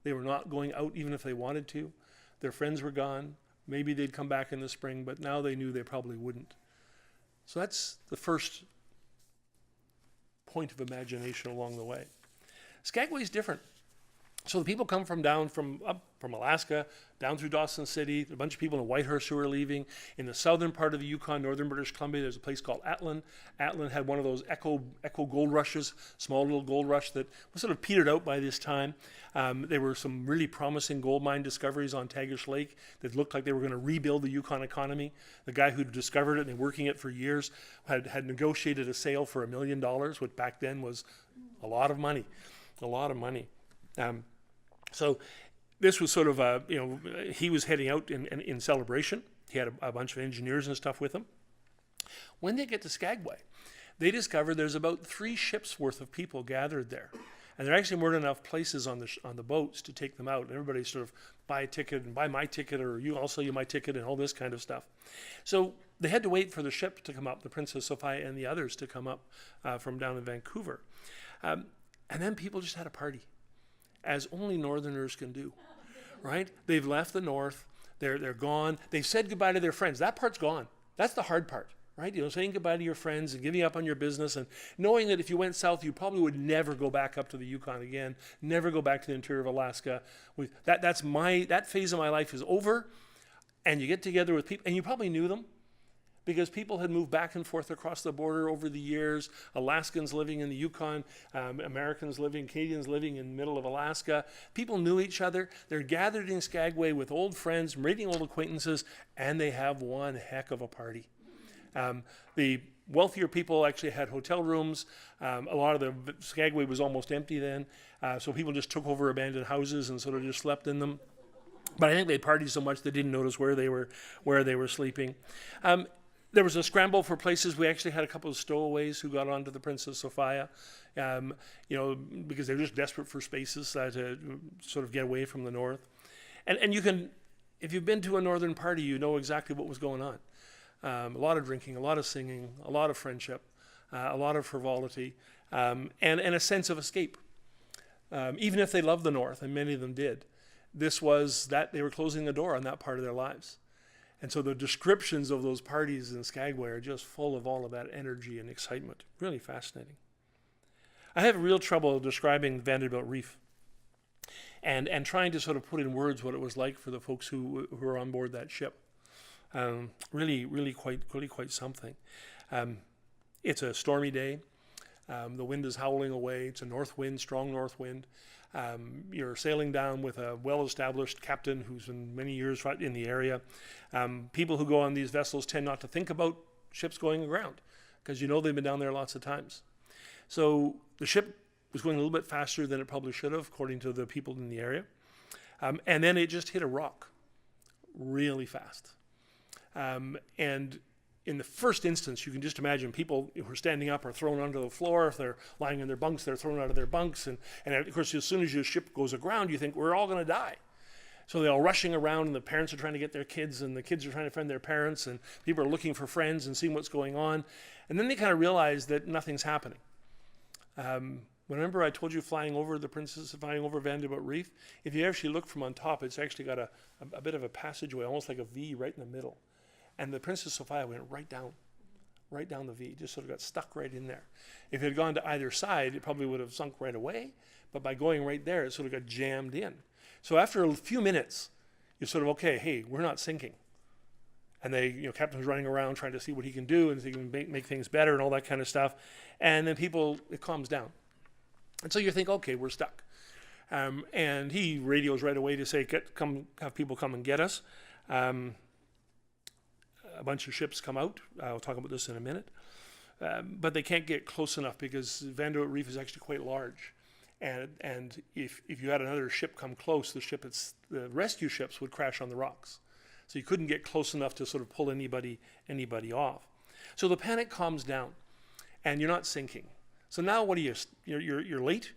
They were not going out even if they wanted to. Their friends were gone. Maybe they'd come back in the spring, but now they knew they probably wouldn't. So that's the first point of imagination along the way. Skagway's different. So the people come from Alaska, down through Dawson City. A bunch of people in Whitehorse who are leaving. In the southern part of the Yukon, northern British Columbia, there's a place called Atlin. Atlin had one of those echo gold rushes, small little gold rush that was sort of petered out by this time. There were some really promising gold mine discoveries on Tagish Lake that looked like they were going to rebuild the Yukon economy. The guy who discovered it and been working it for years had negotiated a sale for $1 million, which back then was a lot of money. So this was sort of he was heading out in celebration. He had a bunch of engineers and stuff with him. When they get to Skagway, they discovered there's about 3 ships worth of people gathered there. And there actually weren't enough places on the boats to take them out. And everybody sort of buy a ticket and buy my ticket, or I'll sell you my ticket, and all this kind of stuff. So they had to wait for the ship to come up, the Princess Sophia and the others to come up from down in Vancouver. And then people just had a party, as only Northerners can do, right? They've left the North. They're gone. They've said goodbye to their friends. That part's gone. That's the hard part, right? Saying goodbye to your friends and giving up on your business, and knowing that if you went south, you probably would never go back up to the Yukon again, never go back to the interior of Alaska. That phase of my life is over, and you get together with people, and you probably knew them, because people had moved back and forth across the border over the years. Alaskans living in the Yukon, Canadians living in the middle of Alaska. People knew each other. They're gathered in Skagway with old friends, meeting old acquaintances, and they have one heck of a party. The wealthier people actually had hotel rooms. A lot of the Skagway was almost empty then, so people just took over abandoned houses and sort of just slept in them. But I think they partied so much they didn't notice where they were sleeping. There was a scramble for places. We actually had a couple of stowaways who got onto the Princess Sophia, because they're just desperate for spaces to sort of get away from the North. And you can, if you've been to a Northern party, you know exactly what was going on. A lot of drinking, a lot of singing, a lot of friendship, a lot of frivolity, and a sense of escape. Even if they loved the North, and many of them did, this was that they were closing the door on that part of their lives. And so the descriptions of those parties in Skagway are just full of all of that energy and excitement. Really fascinating. I have real trouble describing Vanderbilt Reef and trying to sort of put in words what it was like for the folks who were on board that ship. Really quite something. It's a stormy day. The wind is howling away. It's a north wind, strong north wind. You're sailing down with a well-established captain who's been many years right in the area. People who go on these vessels tend not to think about ships going aground because they've been down there lots of times. So the ship was going a little bit faster than it probably should have, according to the people in the area. And then it just hit a rock really fast. And in the first instance, you can just imagine people who are standing up are thrown onto the floor. If they're lying in their bunks, they're thrown out of their bunks. And of course, as soon as your ship goes aground, you think we're all going to die. So they're all rushing around, and the parents are trying to get their kids, and the kids are trying to find their parents, and people are looking for friends and seeing what's going on. And then they kind of realize that nothing's happening. Remember I told you flying over Vanderbilt Reef? If you actually look from on top, it's actually got a bit of a passageway, almost like a V right in the middle. And the Princess Sophia went right down the V, just sort of got stuck right in there. If it had gone to either side, it probably would have sunk right away, but by going right there, it sort of got jammed in. So after a few minutes, you're sort of, okay, hey, we're not sinking. And captain's running around trying to see what he can do and see if he can make things better and all that kind of stuff. And then it calms down. And so you think, okay, we're stuck. And he radios right away to say, have people come and get us. A bunch of ships come out. I'll talk about this in a minute. But they can't get close enough because Vanderbilt Reef is actually quite large. And if you had another ship come close, the rescue ships would crash on the rocks. So you couldn't get close enough to sort of pull anybody off. So the panic calms down, and you're not sinking. So now what are you? You're late.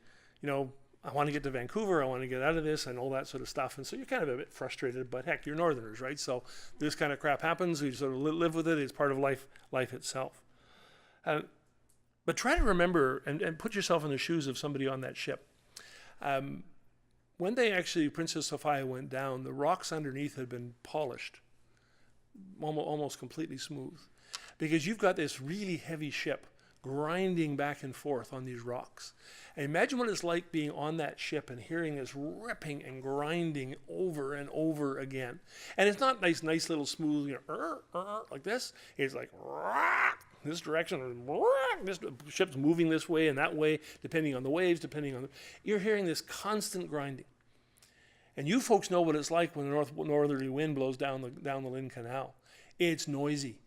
I want to get to Vancouver, I want to get out of this, and all that sort of stuff. And so you're kind of a bit frustrated, but heck, you're Northerners, right? So this kind of crap happens. We sort of live with it. It's part of life itself. But try to remember and put yourself in the shoes of somebody on that ship. When Princess Sophia went down, the rocks underneath had been polished, almost completely smooth, because you've got this really heavy ship grinding back and forth on these rocks. And imagine what it's like being on that ship and hearing this ripping and grinding over and over again. And it's not nice little smooth, like this. It's like this direction, this ship's moving this way and that way, depending on the waves, you're hearing this constant grinding. And you folks know what it's like when the northerly wind blows down the Lynn Canal. It's noisy.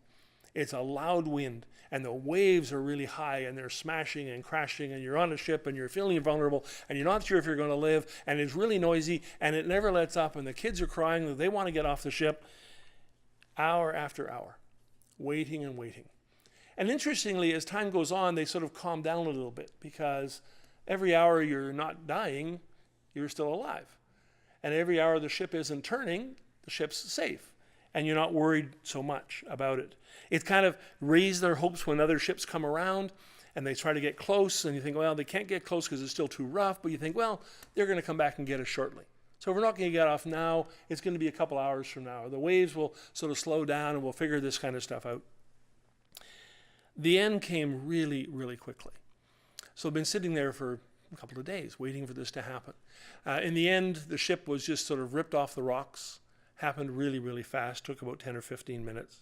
It's a loud wind, and the waves are really high, and they're smashing and crashing, and you're on a ship, and you're feeling vulnerable, and you're not sure if you're going to live, and it's really noisy, and it never lets up, and the kids are crying that they want to get off the ship hour after hour, waiting and waiting. And interestingly, as time goes on, they sort of calm down a little bit, because every hour you're not dying, you're still alive. And every hour the ship isn't turning, the ship's safe. And you're not worried so much about it. It kind of raised their hopes when other ships come around and they try to get close, and you think, well, they can't get close because it's still too rough, but you think, well, they're going to come back and get us shortly. So if we're not going to get off now, it's going to be a couple hours from now. The waves will sort of slow down and we'll figure this kind of stuff out. The end came really, really quickly. So I've been sitting there for a couple of days waiting for this to happen. In the end, the ship was just sort of ripped off the rocks. Happened really, really fast. Took about 10 or 15 minutes.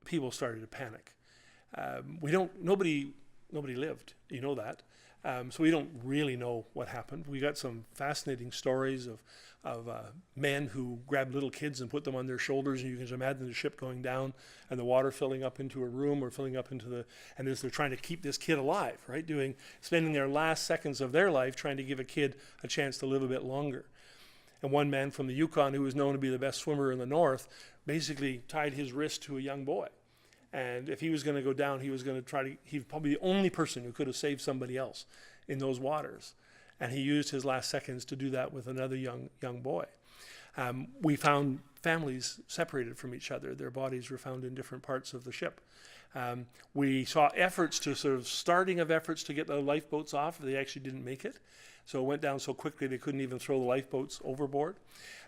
People started to panic. Nobody lived. You know that. So we don't really know what happened. We got some fascinating stories of men who grabbed little kids and put them on their shoulders, and you can just imagine the ship going down and the water filling up into a room or filling up into and as they're trying to keep this kid alive, right? Spending their last seconds of their life trying to give a kid a chance to live a bit longer. And one man from the Yukon, who was known to be the best swimmer in the north, basically tied his wrist to a young boy. And if he was going to go down, he was probably the only person who could have saved somebody else in those waters. And he used his last seconds to do that with another young boy. We found families separated from each other. Their bodies were found in different parts of the ship. We saw efforts starting of efforts to get the lifeboats off. They actually didn't make it. So it went down so quickly they couldn't even throw the lifeboats overboard.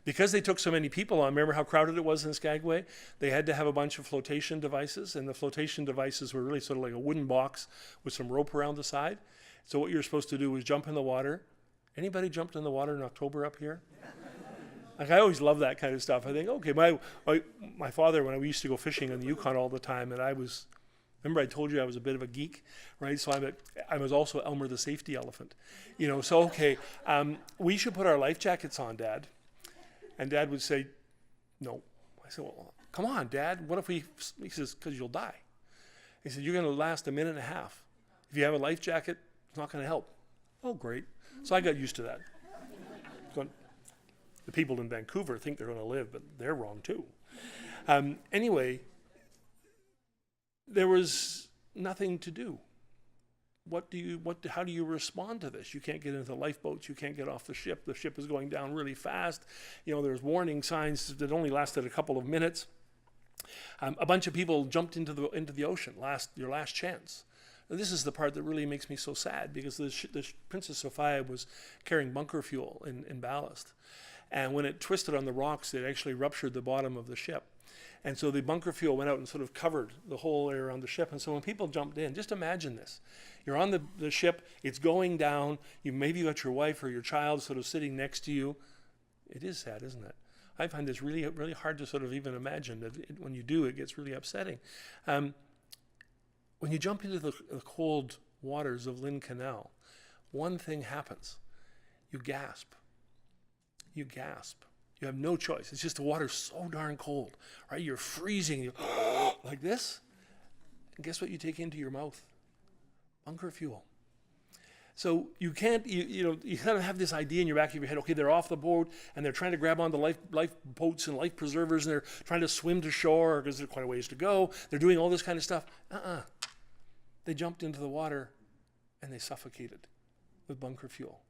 Because they took so many people on, remember how crowded it was in Skagway? They had to have a bunch of flotation devices, and the flotation devices were really sort of like a wooden box with some rope around the side. So what you're supposed to do was jump in the water. Anybody jumped in the water in October up here? Like, I always love that kind of stuff. I think, okay, my father, when we used to go fishing in the Yukon all the time, and remember I told you I was a bit of a geek, right? So I was also Elmer the safety elephant. So okay, we should put our life jackets on, Dad. And Dad would say, no. I said, well, come on, Dad. What if he says, because you'll die. He said, you're going to last a minute and a half. If you have a life jacket, it's not going to help. Oh, great. So I got used to that. The people in Vancouver think they're going to live, but they're wrong too. Anyway, there was nothing to do. How do you respond to this? You can't get into the lifeboats. You can't get off the ship. The ship is going down really fast. There's warning signs that only lasted a couple of minutes. A bunch of people jumped into the ocean. Your last chance. Now, this is the part that really makes me so sad, because the Princess Sophia was carrying bunker fuel in ballast, and when it twisted on the rocks, it actually ruptured the bottom of the ship. And so the bunker fuel went out and sort of covered the whole area around the ship. And so when people jumped in, just imagine this. You're on the ship, it's going down, maybe you got your wife or your child sort of sitting next to you. It is sad, isn't it? I find this really, really hard to sort of even imagine that when you do, it gets really upsetting. When you jump into the cold waters of Lynn Canal, one thing happens. You gasp. You gasp. You have no choice. It's just the water's so darn cold, right? You're freezing. You're like this. And guess what you take into your mouth? Bunker fuel. So you can't, you kind of have this idea in your back of your head, okay, they're off the boat and they're trying to grab onto lifeboats and life preservers, and they're trying to swim to shore because there's quite a ways to go. They're doing all this kind of stuff. They jumped into the water and they suffocated with bunker fuel.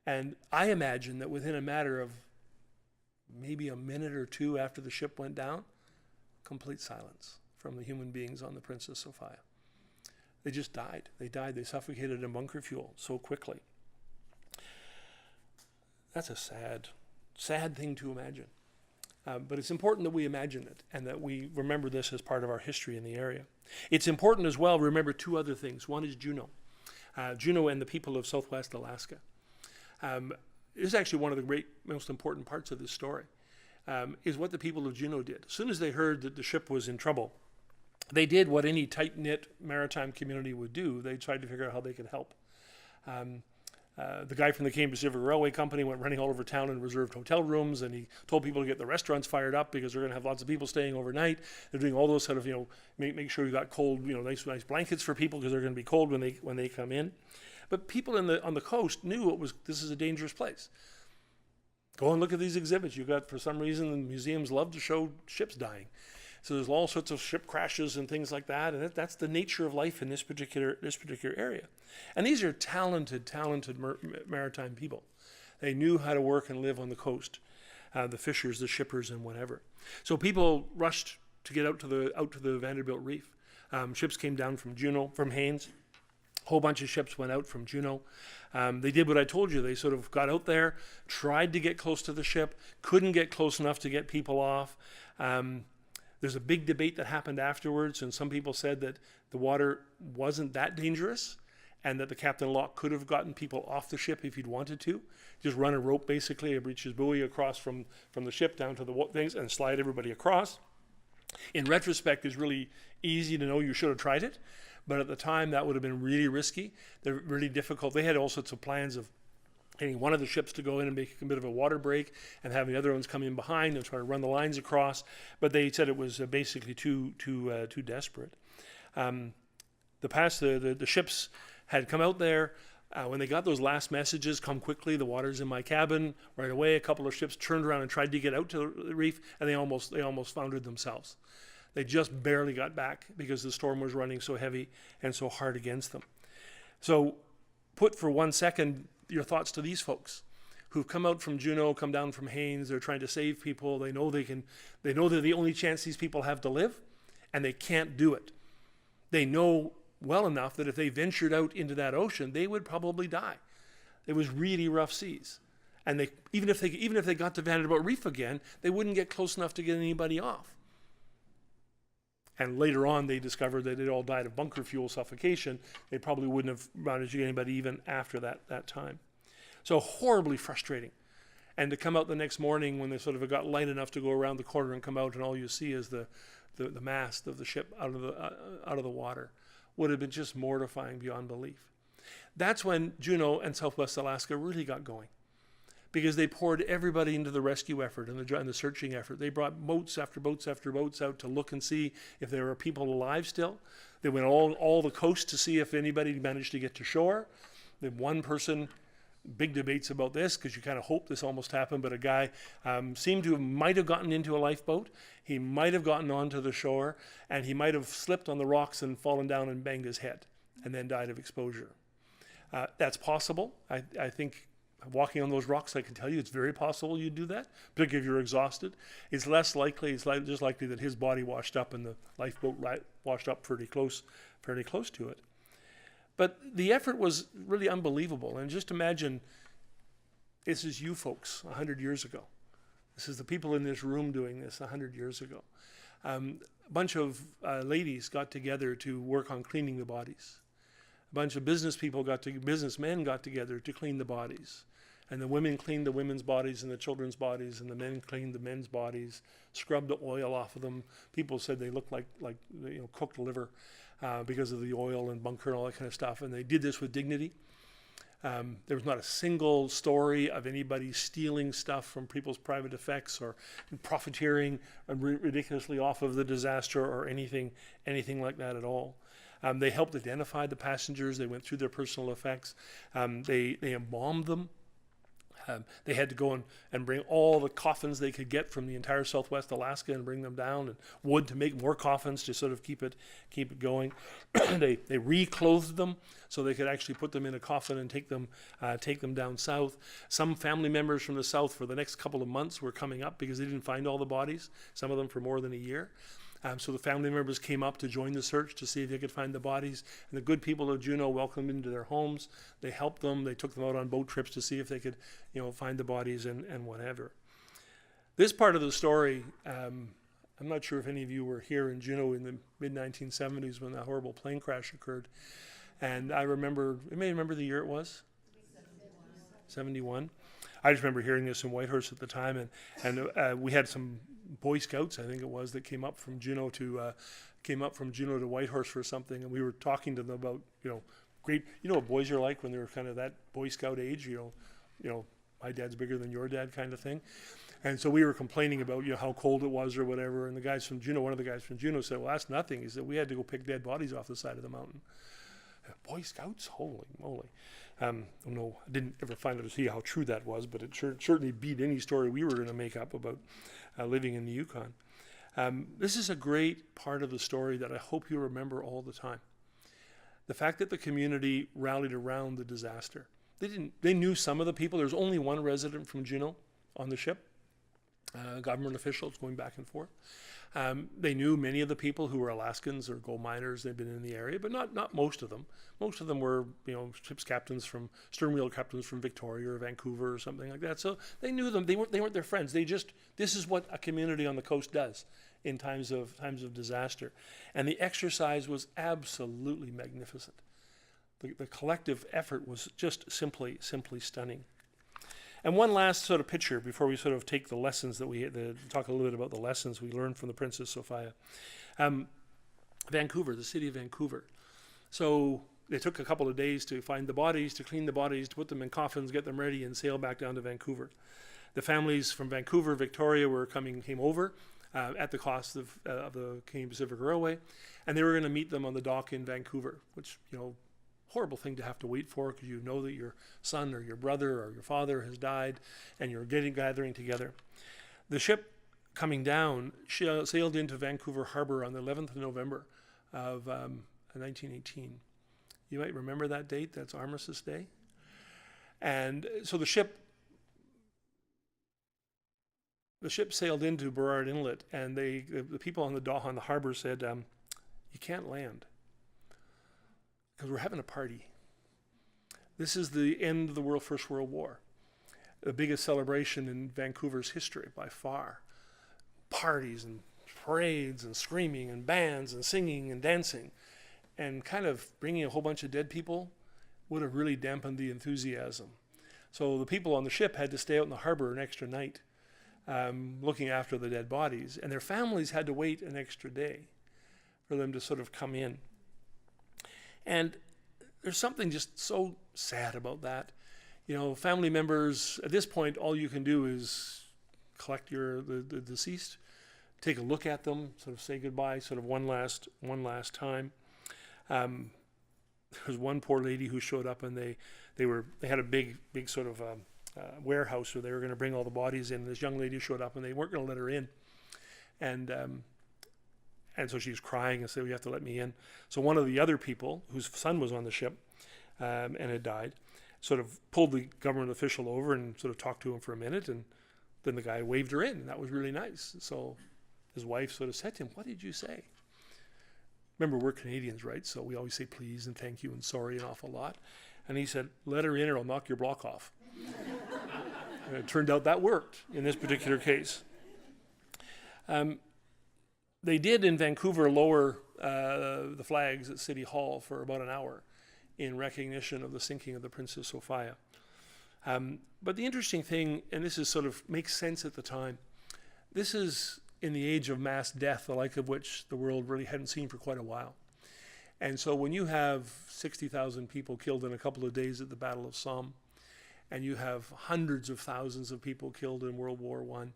And I imagine that within a matter of maybe a minute or two after the ship went down, complete silence from the human beings on the Princess Sophia. They just died. They suffocated in bunker fuel so quickly. That's a sad, sad thing to imagine. But it's important that we imagine it and that we remember this as part of our history in the area. It's important as well to remember two other things. One is Juneau. Juneau and the people of Southwest Alaska. This is actually one of the most important parts of this story, is what the people of Juneau did. As soon as they heard that the ship was in trouble, they did what any tight-knit maritime community would do. They tried to figure out how they could help. The guy from the Canadian Pacific Railway Company went running all over town and reserved hotel rooms, and he told people to get the restaurants fired up because they're going to have lots of people staying overnight. They're doing all those sort of, make sure you got cold, nice blankets for people because they're going to be cold when they come in. But people on the coast knew this is a dangerous place. Go and look at these exhibits. For some reason, the museums love to show ships dying. So there's all sorts of ship crashes and things like that, and that's the nature of life in this particular area. And these are talented maritime people. They knew how to work and live on the coast, the fishers, the shippers, and whatever. So people rushed to get out to the Vanderbilt Reef. Ships came down from Juneau, from Haines. A whole bunch of ships went out from Juneau. They did what I told you. They sort of got out there, tried to get close to the ship, couldn't get close enough to get people off. There's a big debate that happened afterwards, and some people said that the water wasn't that dangerous and that the Captain Locke could have gotten people off the ship if he'd wanted to. Just run a rope, basically, a breeches buoy across from the ship down to the things and slide everybody across. In retrospect, it's really easy to know you should have tried it, but at the time that would have been really risky. They're really difficult. They had all sorts of plans of getting one of the ships to go in and make a bit of a water break and having the other ones come in behind and try to run the lines across, but they said it was basically too desperate. The ships had come out there. When they got those last messages, come quickly, the water's in my cabin, right away, a couple of ships turned around and tried to get out to the reef, and they almost foundered themselves. They just barely got back because the storm was running so heavy and so hard against them. So put for 1 second your thoughts to these folks who've come out from Juneau, come down from Haines. They're trying to save people. They know they're the only chance these people have to live, and they can't do it. They know well enough that if they ventured out into that ocean, they would probably die. It was really rough seas. And even if they got to Vanderbilt Reef again, they wouldn't get close enough to get anybody off. And later on, they discovered that they all died of bunker fuel suffocation. They probably wouldn't have managed to get anybody even after that time. So horribly frustrating. And to come out the next morning when they sort of got light enough to go around the corner and come out, and all you see is the mast of the ship out of the water, would have been just mortifying beyond belief. That's when Juneau and Southwest Alaska really got going, because they poured everybody into the rescue effort and the searching effort. They brought boats after boats after boats out to look and see if there were people alive still. They went all the coast to see if anybody managed to get to shore. The one person, big debates about this because you kind of hope this almost happened, but a guy might have gotten into a lifeboat. He might have gotten onto the shore, and he might have slipped on the rocks and fallen down and banged his head and then died of exposure. That's possible. I think walking on those rocks, I can tell you it's very possible you do that, particularly if you're exhausted. It's less likely, just likely that his body washed up and the lifeboat washed up fairly close to it. But the effort was really unbelievable. And just imagine, this is you folks 100 years ago. This is the people in this room doing this 100 years ago. A bunch of ladies got together to work on cleaning the bodies. A bunch of businessmen got together to clean the bodies. And the women cleaned the women's bodies and the children's bodies, and the men cleaned the men's bodies, scrubbed the oil off of them. People said they looked like cooked liver because of the oil and bunker and all that kind of stuff. And they did this with dignity. There was not a single story of anybody stealing stuff from people's private effects or profiteering ridiculously off of the disaster or anything like that at all. They helped identify the passengers. They went through their personal effects. They embalmed them. They had to go and bring all the coffins they could get from the entire Southwest Alaska and bring them down, and wood to make more coffins to sort of keep it going. They reclothed them so they could actually put them in a coffin and take them down south. Some family members from the south for the next couple of months were coming up because they didn't find all the bodies, some of them for more than a year. So the family members came up to join the search to see if they could find the bodies. And the good people of Juneau welcomed them into their homes. They helped them. They took them out on boat trips to see if they could, find the bodies and whatever. This part of the story, I'm not sure if any of you were here in Juneau in the mid-1970s when that horrible plane crash occurred. And I remember, you may remember the year it was? 71. I just remember hearing this in Whitehorse at the time, and we had some Boy Scouts, I think it was, that came up from Juneau to Whitehorse for something, and we were talking to them about great, what boys are like when they're kind of that Boy Scout age, my dad's bigger than your dad kind of thing, and so we were complaining about how cold it was or whatever, and one of the guys from Juneau said, well, that's nothing. He said, we had to go pick dead bodies off the side of the mountain. Boy Scouts, holy moly. I didn't ever find out to see how true that was, but it certainly beat any story we were going to make up about living in the Yukon. This is a great part of the story that I hope you remember all the time. The fact that the community rallied around the disaster. They knew some of the people. There was only one resident from Juneau on the ship, government officials going back and forth. They knew many of the people who were Alaskans or gold miners. They'd been in the area, but not most of them. Most of them were, ship's captains stern wheel captains from Victoria or Vancouver or something like that. So they knew them. They weren't their friends. This is what a community on the coast does in times of disaster. And the exercise was absolutely magnificent. The collective effort was just simply stunning. And one last sort of picture before we sort of take the lessons talk a little bit about the lessons we learned from the Princess Sophia. Vancouver, the city of Vancouver. So they took a couple of days to find the bodies, to clean the bodies, to put them in coffins, get them ready, and sail back down to Vancouver. The families from Vancouver, Victoria came over at the cost of the Canadian Pacific Railway, and they were going to meet them on the dock in Vancouver, which, horrible thing to have to wait for, because you know that your son or your brother or your father has died and you're gathering together. The ship coming down sailed into Vancouver Harper on the 11th of November of 1918. You might remember that date. That's Armistice Day. And so the ship sailed into Burrard Inlet, and the people on the harbor said, you can't land, because we're having a party. This is the end of the First World War, the biggest celebration in Vancouver's history by far. Parties and parades and screaming and bands and singing and dancing, and kind of bringing a whole bunch of dead people would have really dampened the enthusiasm. So the people on the ship had to stay out in the harbor an extra night, looking after the dead bodies, and their families had to wait an extra day for them to sort of come in. And there's something just so sad about that. Family members, at this point, all you can do is collect the deceased, take a look at them, sort of say goodbye, sort of one last time. There was one poor lady who showed up, and they had a big sort of warehouse where they were going to bring all the bodies in. This young lady showed up, and they weren't going to let her in. And so she was crying and said, "You have to let me in." So one of the other people, whose son was on the ship and had died, sort of pulled the government official over and sort of talked to him for a minute. And then the guy waved her in, and that was really nice. So his wife sort of said to him, "What did you say?" Remember, we're Canadians, right? So we always say please and thank you and sorry an awful lot. And he said, "Let her in or I'll knock your block off." And it turned out that worked in this particular case. They did in Vancouver lower the flags at City Hall for about an hour in recognition of the sinking of the Princess Sophia. But the interesting thing, and this is sort of makes sense at the time, this is in the age of mass death, the like of which the world really hadn't seen for quite a while. And so when you have 60,000 people killed in a couple of days at the Battle of Somme, and you have hundreds of thousands of people killed in World War I,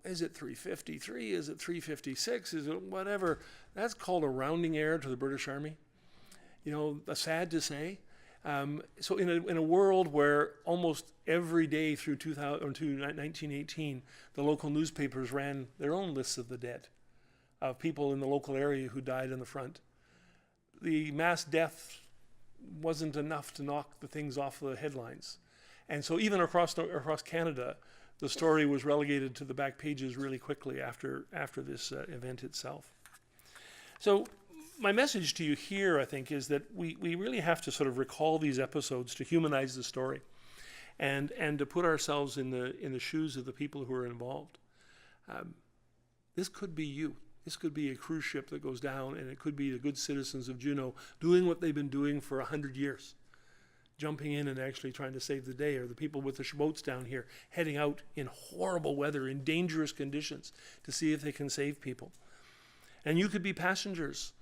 is it 353? Is it 356? Is it whatever? That's called a rounding error to the British Army. Sad to say. So in a world where almost every day through 1918, the local newspapers ran their own lists of the dead, of people in the local area who died in the front, the mass death wasn't enough to knock the things off the headlines. And so even across Canada, the story was relegated to the back pages really quickly after this event itself. So my message to you here, I think, is that we really have to sort of recall these episodes to humanize the story, and to put ourselves in the shoes of the people who are involved. This could be you. This could be a cruise ship that goes down, and it could be the good citizens of Juneau doing what they've been doing for 100 years. Jumping in and actually trying to save the day, or the people with the boats down here heading out in horrible weather, in dangerous conditions, to see if they can save people. And you could be passengers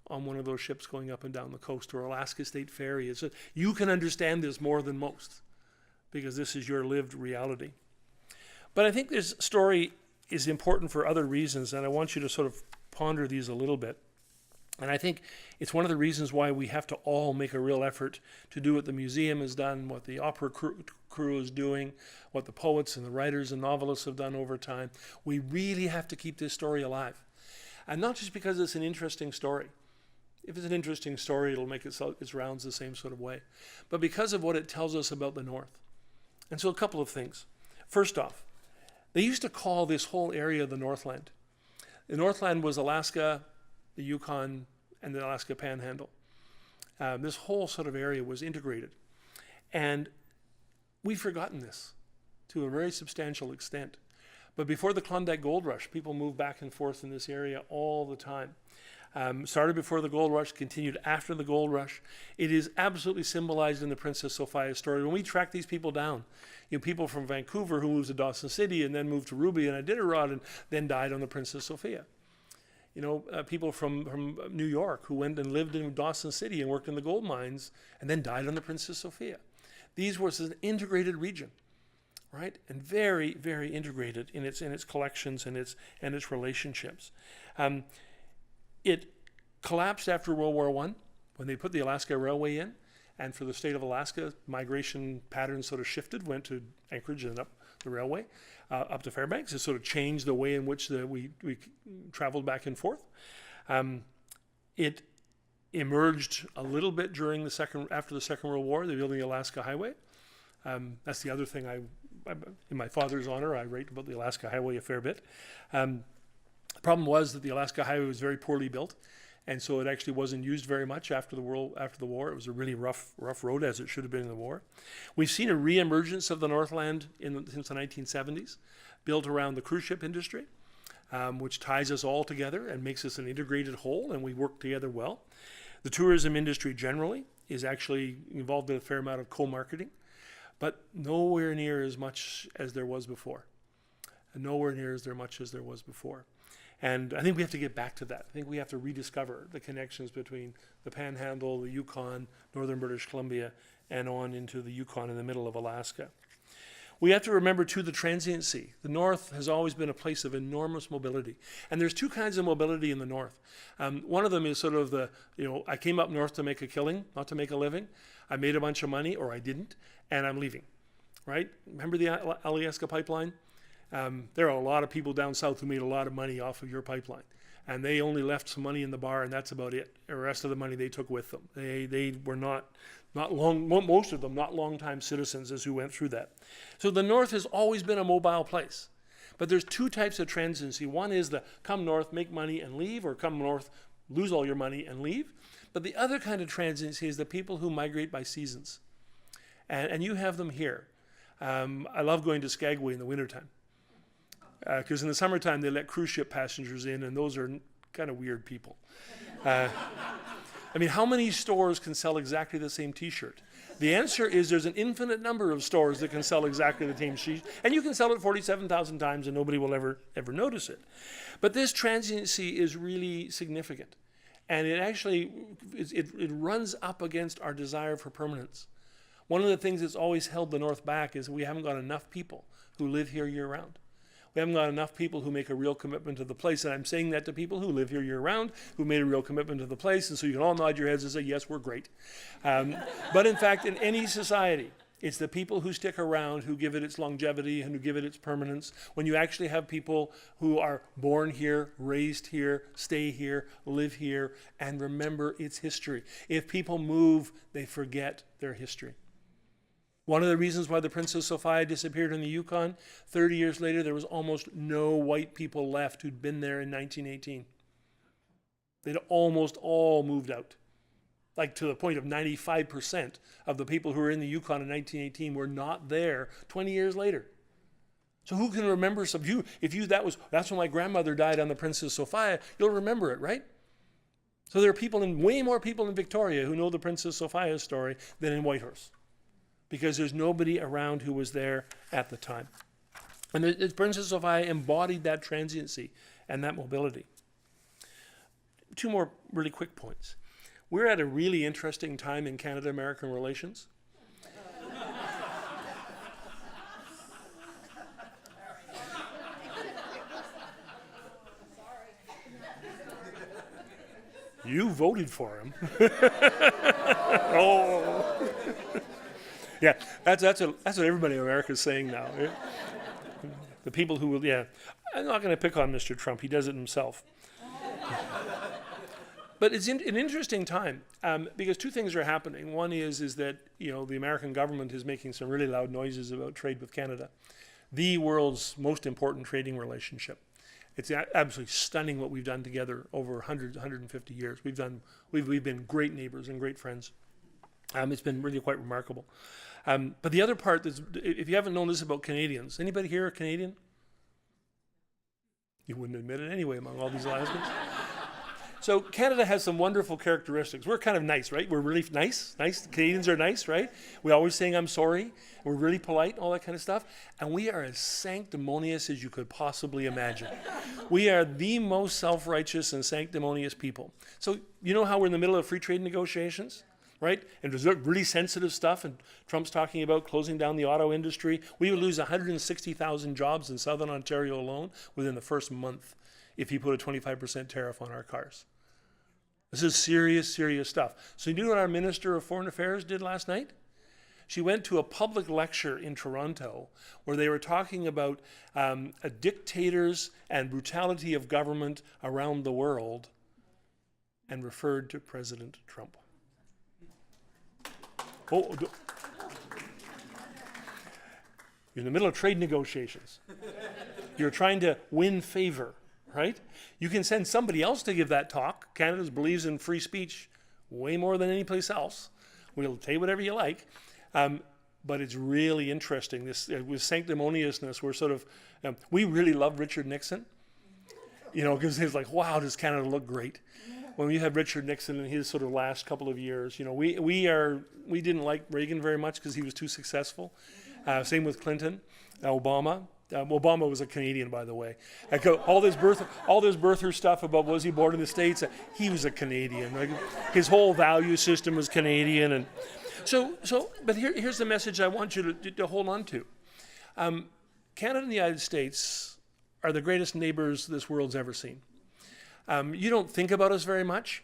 on one of those ships going up and down the coast, or Alaska State Ferry. You can understand this more than most, because this is your lived reality. But I think this story is important for other reasons, and I want you to sort of ponder these a little bit. And I think it's one of the reasons why we have to all make a real effort to do what the museum has done, what the opera crew is doing, what the poets and the writers and novelists have done over time. We really have to keep this story alive. And not just because it's an interesting story. If it's an interesting story, it'll make its rounds the same sort of way. But because of what it tells us about the North. And so a couple of things. First off, they used to call this whole area the Northland. The Northland was Alaska, the Yukon, and the Alaska Panhandle. This whole sort of area was integrated. And we've forgotten this to a very substantial extent. But before the Klondike Gold Rush, people moved back and forth in this area all the time. Started before the gold rush, continued after the gold rush. It is absolutely symbolized in the Princess Sophia story. When we track these people down, people from Vancouver who moved to Dawson City and then moved to Ruby and Iditarod and then died on the Princess Sophia. People from New York who went and lived in Dawson City and worked in the gold mines and then died on the Princess Sophia. These was an integrated region, right? And very, very integrated in its collections and its relationships. It collapsed after World War I when they put the Alaska Railway in, and for the state of Alaska, migration patterns sort of shifted, went to Anchorage and up the railway, up to Fairbanks. It sort of changed the way in which we traveled back and forth. It emerged a little bit after the Second World War. They built the Alaska Highway. That's the other thing in my father's honor, I write about the Alaska Highway a fair bit. The problem was that the Alaska Highway was very poorly built, and so it actually wasn't used very much after the war. It was a really rough road, as it should have been in the war. We've seen a re-emergence of the Northland since the 1970s, built around the cruise ship industry, which ties us all together and makes us an integrated whole, and we work together well. The tourism industry generally is actually involved in a fair amount of co-marketing, but nowhere near as much as there was before. And nowhere near as much as there was before. And I think we have to get back to that. I think we have to rediscover the connections between the Panhandle, the Yukon, northern British Columbia, and on into the Yukon in the middle of Alaska. We have to remember, too, the transiency. The North has always been a place of enormous mobility. And there's two kinds of mobility in the North. One of them is sort of I came up north to make a killing, not to make a living. I made a bunch of money, or I didn't, and I'm leaving, right? Remember the Alyeska pipeline? There are a lot of people down south who made a lot of money off of your pipeline, and they only left some money in the bar, and that's about it. The rest of the money they took with them. They were not most of them not long-time citizens as who went through that. So the North has always been a mobile place, but there's two types of transiency. One is the come north, make money and leave, or come north, lose all your money and leave. But the other kind of transiency is the people who migrate by seasons, and you have them here. I love going to Skagway in the wintertime. Because in the summertime, they let cruise ship passengers in, and those are kind of weird people. I mean, how many stores can sell exactly the same T-shirt? The answer is there's an infinite number of stores that can sell exactly the same T-shirt, and you can sell it 47,000 times, and nobody will ever notice it. But this transiency is really significant, and it actually it runs up against our desire for permanence. One of the things that's always held the North back is we haven't got enough people who live here year-round. We haven't got enough people who make a real commitment to the place. And I'm saying that to people who live here year-round, who made a real commitment to the place. And so you can all nod your heads and say, yes, we're great. But in fact, in any society, it's the people who stick around, who give it its longevity and who give it its permanence. When you actually have people who are born here, raised here, stay here, live here, and remember its history. If people move, they forget their history. One of the reasons why the Princess Sophia disappeared in the Yukon, 30 years later, there was almost no white people left who'd been there in 1918. They'd almost all moved out. Like to the point of 95% of the people who were in the Yukon in 1918 were not there 20 years later. So who can remember some? That's when my grandmother died on the Princess Sophia, you'll remember it, right? So there are way more people in Victoria who know the Princess Sophia story than in Whitehorse, because there's nobody around who was there at the time. And the Princess Sophia embodied that transiency and that mobility. Two more really quick points. We're at a really interesting time in Canada-American relations. You voted for him. Oh. Yeah, that's what everybody in America is saying now. Yeah? The people who will, yeah. I'm not going to pick on Mr. Trump. He does it himself. But it's an interesting time because two things are happening. One is that the American government is making some really loud noises about trade with Canada, the world's most important trading relationship. It's absolutely stunning what we've done together over 150 years. We've been great neighbors and great friends. It's been really quite remarkable. But the other part is, if you haven't known this about Canadians, anybody here a Canadian? You wouldn't admit it anyway among all these Alaskans. So Canada has some wonderful characteristics. We're kind of nice, right? We're really nice. The Canadians are nice, right? We always saying I'm sorry. We're really polite, all that kind of stuff. And we are as sanctimonious as you could possibly imagine. We are the most self-righteous and sanctimonious people. So you know how we're in the middle of free trade negotiations, right? And there's really sensitive stuff, and Trump's talking about closing down the auto industry. We would lose 160,000 jobs in Southern Ontario alone within the first month if he put a 25% tariff on our cars. This is serious, serious stuff. So you know what our Minister of Foreign Affairs did last night? She went to a public lecture in Toronto where they were talking about dictators and brutality of government around the world and referred to President Trump. You're in the middle of trade negotiations. You're trying to win favor. Right? You can send somebody else to give that talk. Canada believes in free speech way more than any place else. We'll tell you whatever you like. But it's really interesting. This with sanctimoniousness, we're sort of, we really love Richard Nixon. Because it's like, wow, does Canada look great? When we had Richard Nixon in his sort of last couple of years, we didn't like Reagan very much because he was too successful. Same with Clinton, Obama. Obama was a Canadian, by the way. All this birther stuff about was he born in the States? He was a Canadian. Right? His whole value system was Canadian, and but here's the message I want you to hold on to. Canada and the United States are the greatest neighbors this world's ever seen. You don't think about us very much,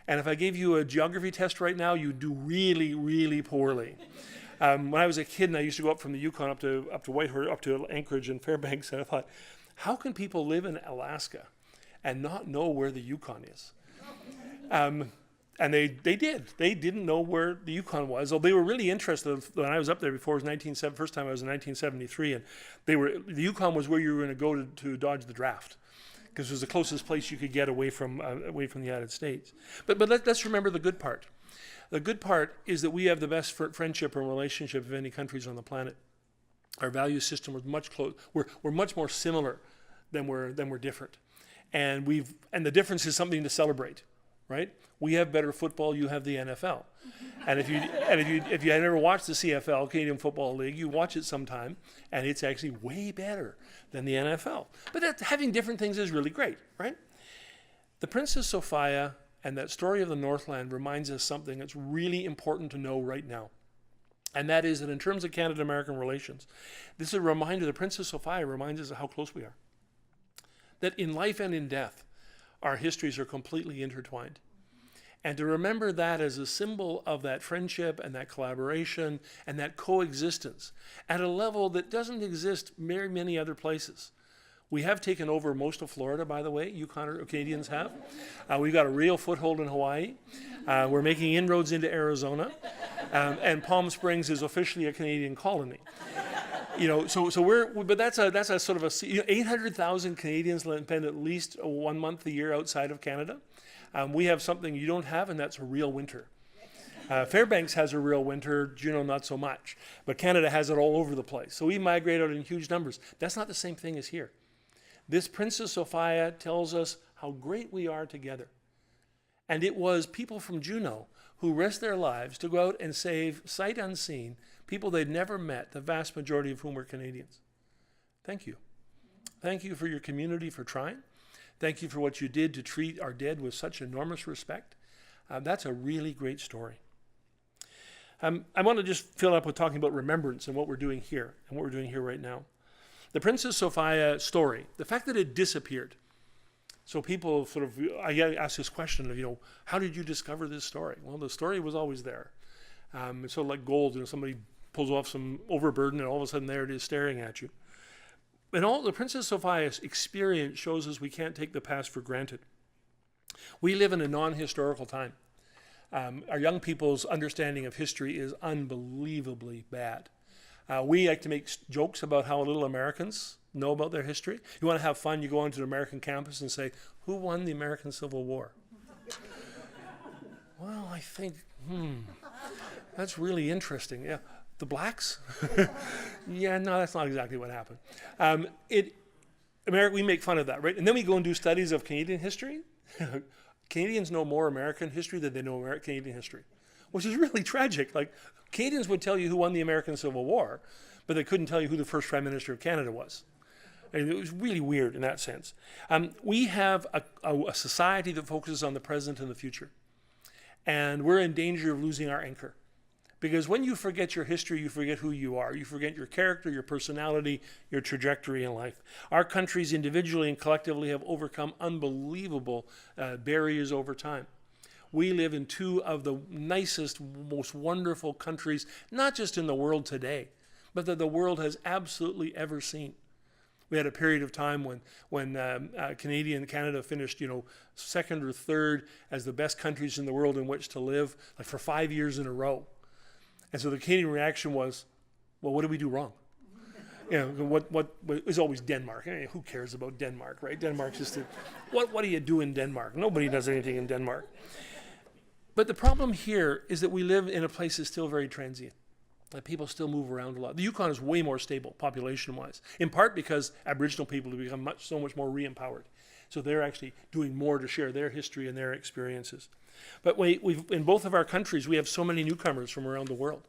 and if I gave you a geography test right now, you'd do really, really poorly. When I was a kid and I used to go up from the Yukon up to Whitehorse, up to Anchorage and Fairbanks, and I thought, how can people live in Alaska and not know where the Yukon is? And they did. They didn't know where the Yukon was. Well, they were really interested when I was up there before. It was first time I was in 1973, and the Yukon was where you were going to go to dodge the draft, because it was the closest place you could get away from the United States. But let's remember the good part. The good part is that we have the best friendship and relationship of any countries on the planet. Our value system was much close. We're much more similar than we're different, and the difference is something to celebrate, right? We have better football. You have the NFL, and if you have never watched the CFL, Canadian Football League, you watch it sometime, and it's actually way better than the NFL. But having different things is really great, right? The Princess Sophia and that story of the Northland reminds us something that's really important to know right now. And that is that in terms of Canada-American relations, this is a reminder, the Princess Sophia reminds us of how close we are. That in life and in death, our histories are completely intertwined. And to remember that as a symbol of that friendship and that collaboration and that coexistence at a level that doesn't exist very many other places. We have taken over most of Florida, by the way. Yukon Canadians have. We've got a real foothold in Hawaii. We're making inroads into Arizona, and Palm Springs is officially a Canadian colony. But that's a sort of 800,000 Canadians spend at least 1 month a year outside of Canada. We have something you don't have, and that's a real winter. Fairbanks has a real winter, Juneau not so much, but Canada has it all over the place. So we migrate out in huge numbers. That's not the same thing as here. This Princess Sophia tells us how great we are together. And it was people from Juneau who risked their lives to go out and save, sight unseen, people they'd never met, the vast majority of whom were Canadians. Thank you. Thank you for your community for trying. Thank you for what you did to treat our dead with such enormous respect. That's a really great story. I want to just fill up with talking about remembrance and what we're doing here and what we're doing here right now. The Princess Sophia story, the fact that it disappeared, So people sort of, I get asked this question of, how did you discover this story? Well, the story was always there. It's sort of like gold, somebody pulls off some overburden and all of a sudden there it is staring at you. And all the Princess Sophia's experience shows us we can't take the past for granted. We live in a non-historical time. Our young people's understanding of history is unbelievably bad. We like to make jokes about how little Americans know about their history. You want to have fun, you go onto an American campus and say, who won the American Civil War? Well, I think, that's really interesting. Yeah, the blacks? Yeah, no, that's not exactly what happened. We make fun of that, right? And then we go and do studies of Canadian history. Canadians know more American history than they know Canadian history, which is really tragic. Like, Canadians would tell you who won the American Civil War, but they couldn't tell you who the first Prime Minister of Canada was. And it was really weird in that sense. We have a society that focuses on the present and the future. And we're in danger of losing our anchor. Because when you forget your history, you forget who you are. You forget your character, your personality, your trajectory in life. Our countries individually and collectively have overcome unbelievable barriers over time. We live in two of the nicest, most wonderful countries, not just in the world today, but that the world has absolutely ever seen. We had a period of time when Canada finished, second or third as the best countries in the world in which to live, like for 5 years in a row. And so the Canadian reaction was, well, what did we do wrong? What is always Denmark. Who cares about Denmark, right? Denmark's just what do you do in Denmark? Nobody does anything in Denmark. But the problem here is that we live in a place that's still very transient. Like, people still move around a lot. The Yukon is way more stable population-wise, in part because Aboriginal people have become so much more re-empowered. So they're actually doing more to share their history and their experiences. But we've in both of our countries, we have so many newcomers from around the world.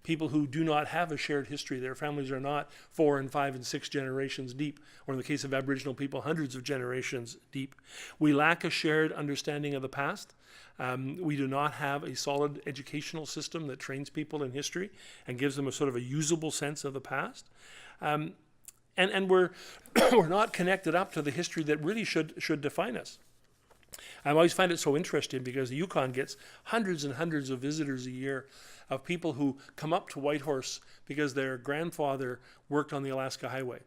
People who do not have a shared history. Their families are not 4 and 5 and 6 generations deep, or in the case of Aboriginal people, hundreds of generations deep. We lack a shared understanding of the past. We do not have a solid educational system that trains people in history and gives them a sort of a usable sense of the past. And we're we're not connected up to the history that really should define us. I always find it so interesting because the Yukon gets hundreds and hundreds of visitors a year of people who come up to Whitehorse because their grandfather worked on the Alaska Highway,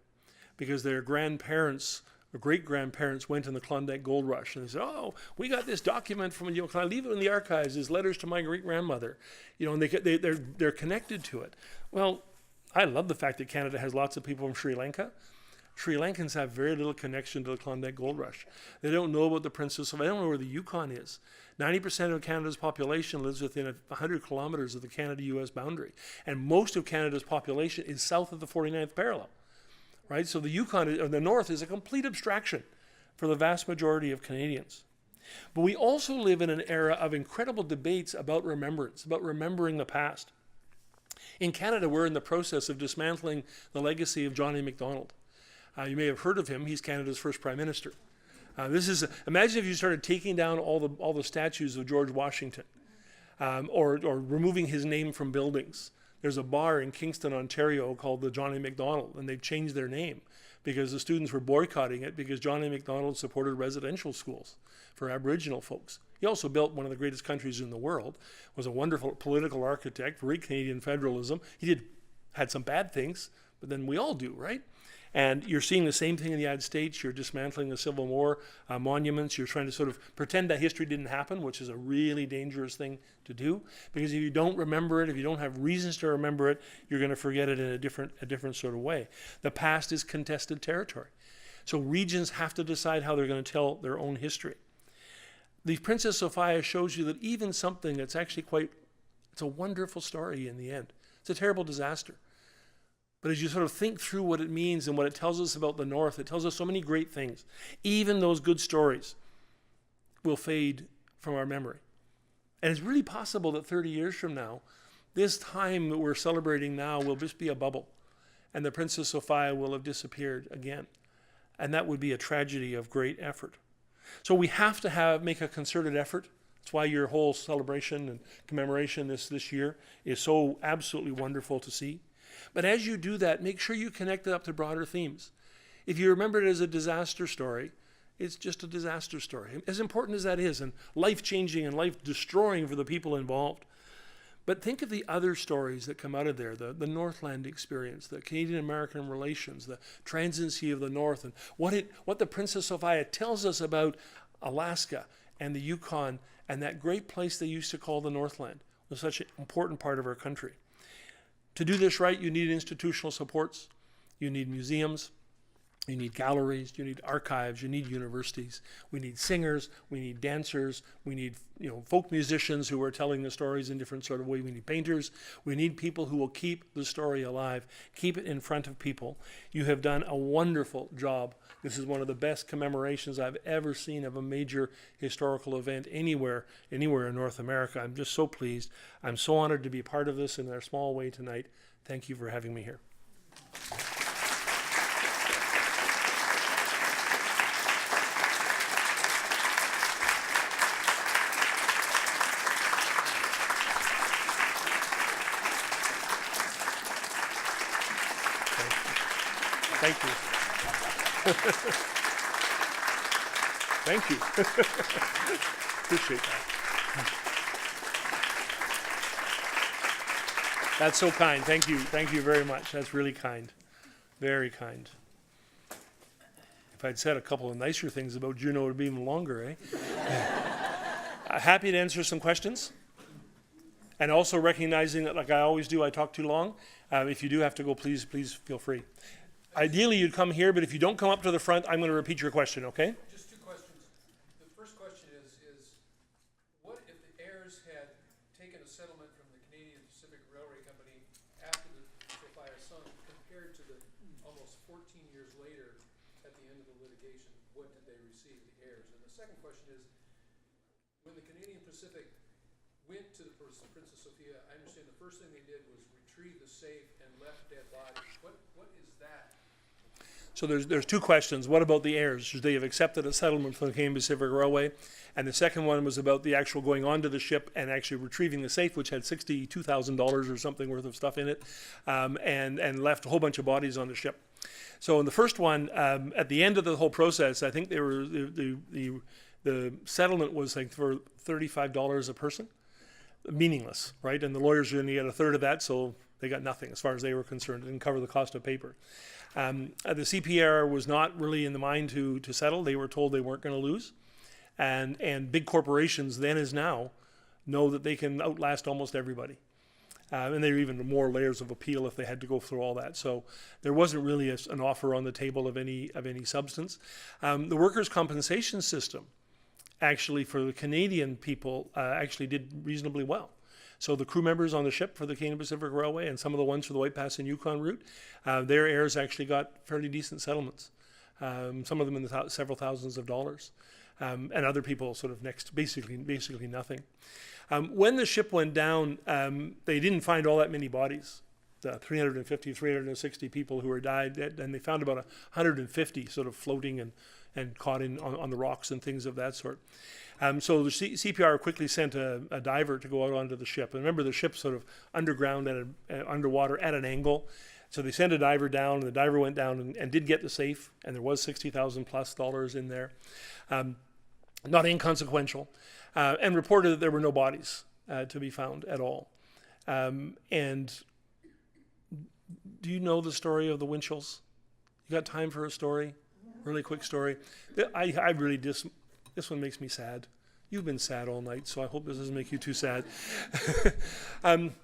because their grandparents or great-grandparents went in the Klondike Gold Rush, and they said, oh, we got this document from, can I leave it in the archives as letters to my great-grandmother? And they're connected to it. Well, I love the fact that Canada has lots of people from Sri Lanka. Sri Lankans have very little connection to the Klondike Gold Rush. They don't know about the Princess Sophia. They don't know where the Yukon is. 90% of Canada's population lives within 100 kilometers of the Canada-U.S. boundary. And most of Canada's population is south of the 49th parallel. Right? So the Yukon, or the North, is a complete abstraction for the vast majority of Canadians. But we also live in an era of incredible debates about remembrance, about remembering the past. In Canada, we're in the process of dismantling the legacy of John A. Macdonald. You may have heard of him. He's Canada's first Prime Minister. Imagine if you started taking down all the statues of George Washington, or removing his name from buildings. There's a bar in Kingston, Ontario called the John A. Macdonald, and they've changed their name because the students were boycotting it because John A. Macdonald supported residential schools for Aboriginal folks. He also built one of the greatest countries in the world, was a wonderful political architect, very Canadian federalism. He had some bad things, but then we all do, right? And you're seeing the same thing in the United States. You're dismantling the Civil War monuments. You're trying to sort of pretend that history didn't happen, which is a really dangerous thing to do. Because if you don't remember it, if you don't have reasons to remember it, you're going to forget it in a different sort of way. The past is contested territory. So regions have to decide how they're going to tell their own history. The Princess Sophia shows you that even something that's actually it's a wonderful story in the end. It's a terrible disaster. But as you sort of think through what it means and what it tells us about the North, it tells us so many great things. Even those good stories will fade from our memory. And it's really possible that 30 years from now, this time that we're celebrating now will just be a bubble, and the Princess Sophia will have disappeared again. And that would be a tragedy of great effort. So we have to make a concerted effort. That's why your whole celebration and commemoration this year is so absolutely wonderful to see. But as you do that, make sure you connect it up to broader themes. If you remember it as a disaster story, it's just a disaster story. As important as that is, and life-changing and life-destroying for the people involved. But think of the other stories that come out of there, the Northland experience, the Canadian-American relations, the transiency of the North, and what the Princess Sophia tells us about Alaska and the Yukon and that great place they used to call the Northland was such an important part of our country. To do this right, you need institutional supports, you need museums, you need galleries, you need archives, you need universities. We need singers, we need dancers, we need folk musicians who are telling the stories in different sort of way. We need painters. We need people who will keep the story alive, keep it in front of people. You have done a wonderful job. This is one of the best commemorations I've ever seen of a major historical event anywhere in North America. I'm just so pleased. I'm so honored to be part of this in our small way tonight. Thank you for having me here. Thank you. Thank you. Appreciate that. That's so kind. Thank you. Thank you very much. That's really kind. Very kind. If I'd said a couple of nicer things about Juneau, it would be even longer, eh? Happy to answer some questions. And also recognizing that, like I always do, I talk too long. If you do have to go, please feel free. Ideally, you'd come here, but if you don't come up to the front, I'm going to repeat your question, okay? Just two questions. The first question is what if the heirs had taken a settlement from the Canadian Pacific Railway Company after the Sophia sunk, compared to the almost 14 years later at the end of the litigation, what did they receive, the heirs? And the second question is, when the Canadian Pacific went to the Princess Sophia, I understand the first thing they did was retrieve the safe and left dead bodies. What is that? So there's two questions. What about the heirs? Should they have accepted a settlement from the Canadian Pacific Railway? And the second one was about the actual going onto the ship and actually retrieving the safe, which had $62,000 or something worth of stuff in it, and left a whole bunch of bodies on the ship. So in the first one, at the end of the whole process, I think they were the settlement was like for $35 a person, meaningless, right? And the lawyers only get a third of that, so they got nothing as far as they were concerned. It didn't cover the cost of paper. The CPR was not really in the mind to settle. They were told they weren't going to lose. And big corporations, then as now, know that they can outlast almost everybody. And there are even more layers of appeal if they had to go through all that. So there wasn't really an offer on the table of any substance. The workers' compensation system, actually, for the Canadian people, actually did reasonably well. So the crew members on the ship for the Canadian Pacific Railway and some of the ones for the White Pass and Yukon route, their heirs actually got fairly decent settlements. Some of them in the several thousands of dollars. And other people sort of next, basically nothing. When the ship went down, they didn't find all that many bodies. 350, 360 people who were died, and they found about 150 sort of floating and caught on the rocks and things of that sort. So the CPR quickly sent a diver to go out onto the ship. And remember, the ship's sort of underground underwater at an angle. So they sent a diver down, and the diver went down and did get the safe, and there was $60,000+ in there. Not inconsequential, and reported that there were no bodies to be found at all. And do you know the story of the Winchels? You got time for a story? Really quick story. I really this one makes me sad. You've been sad all night, so I hope this doesn't make you too sad.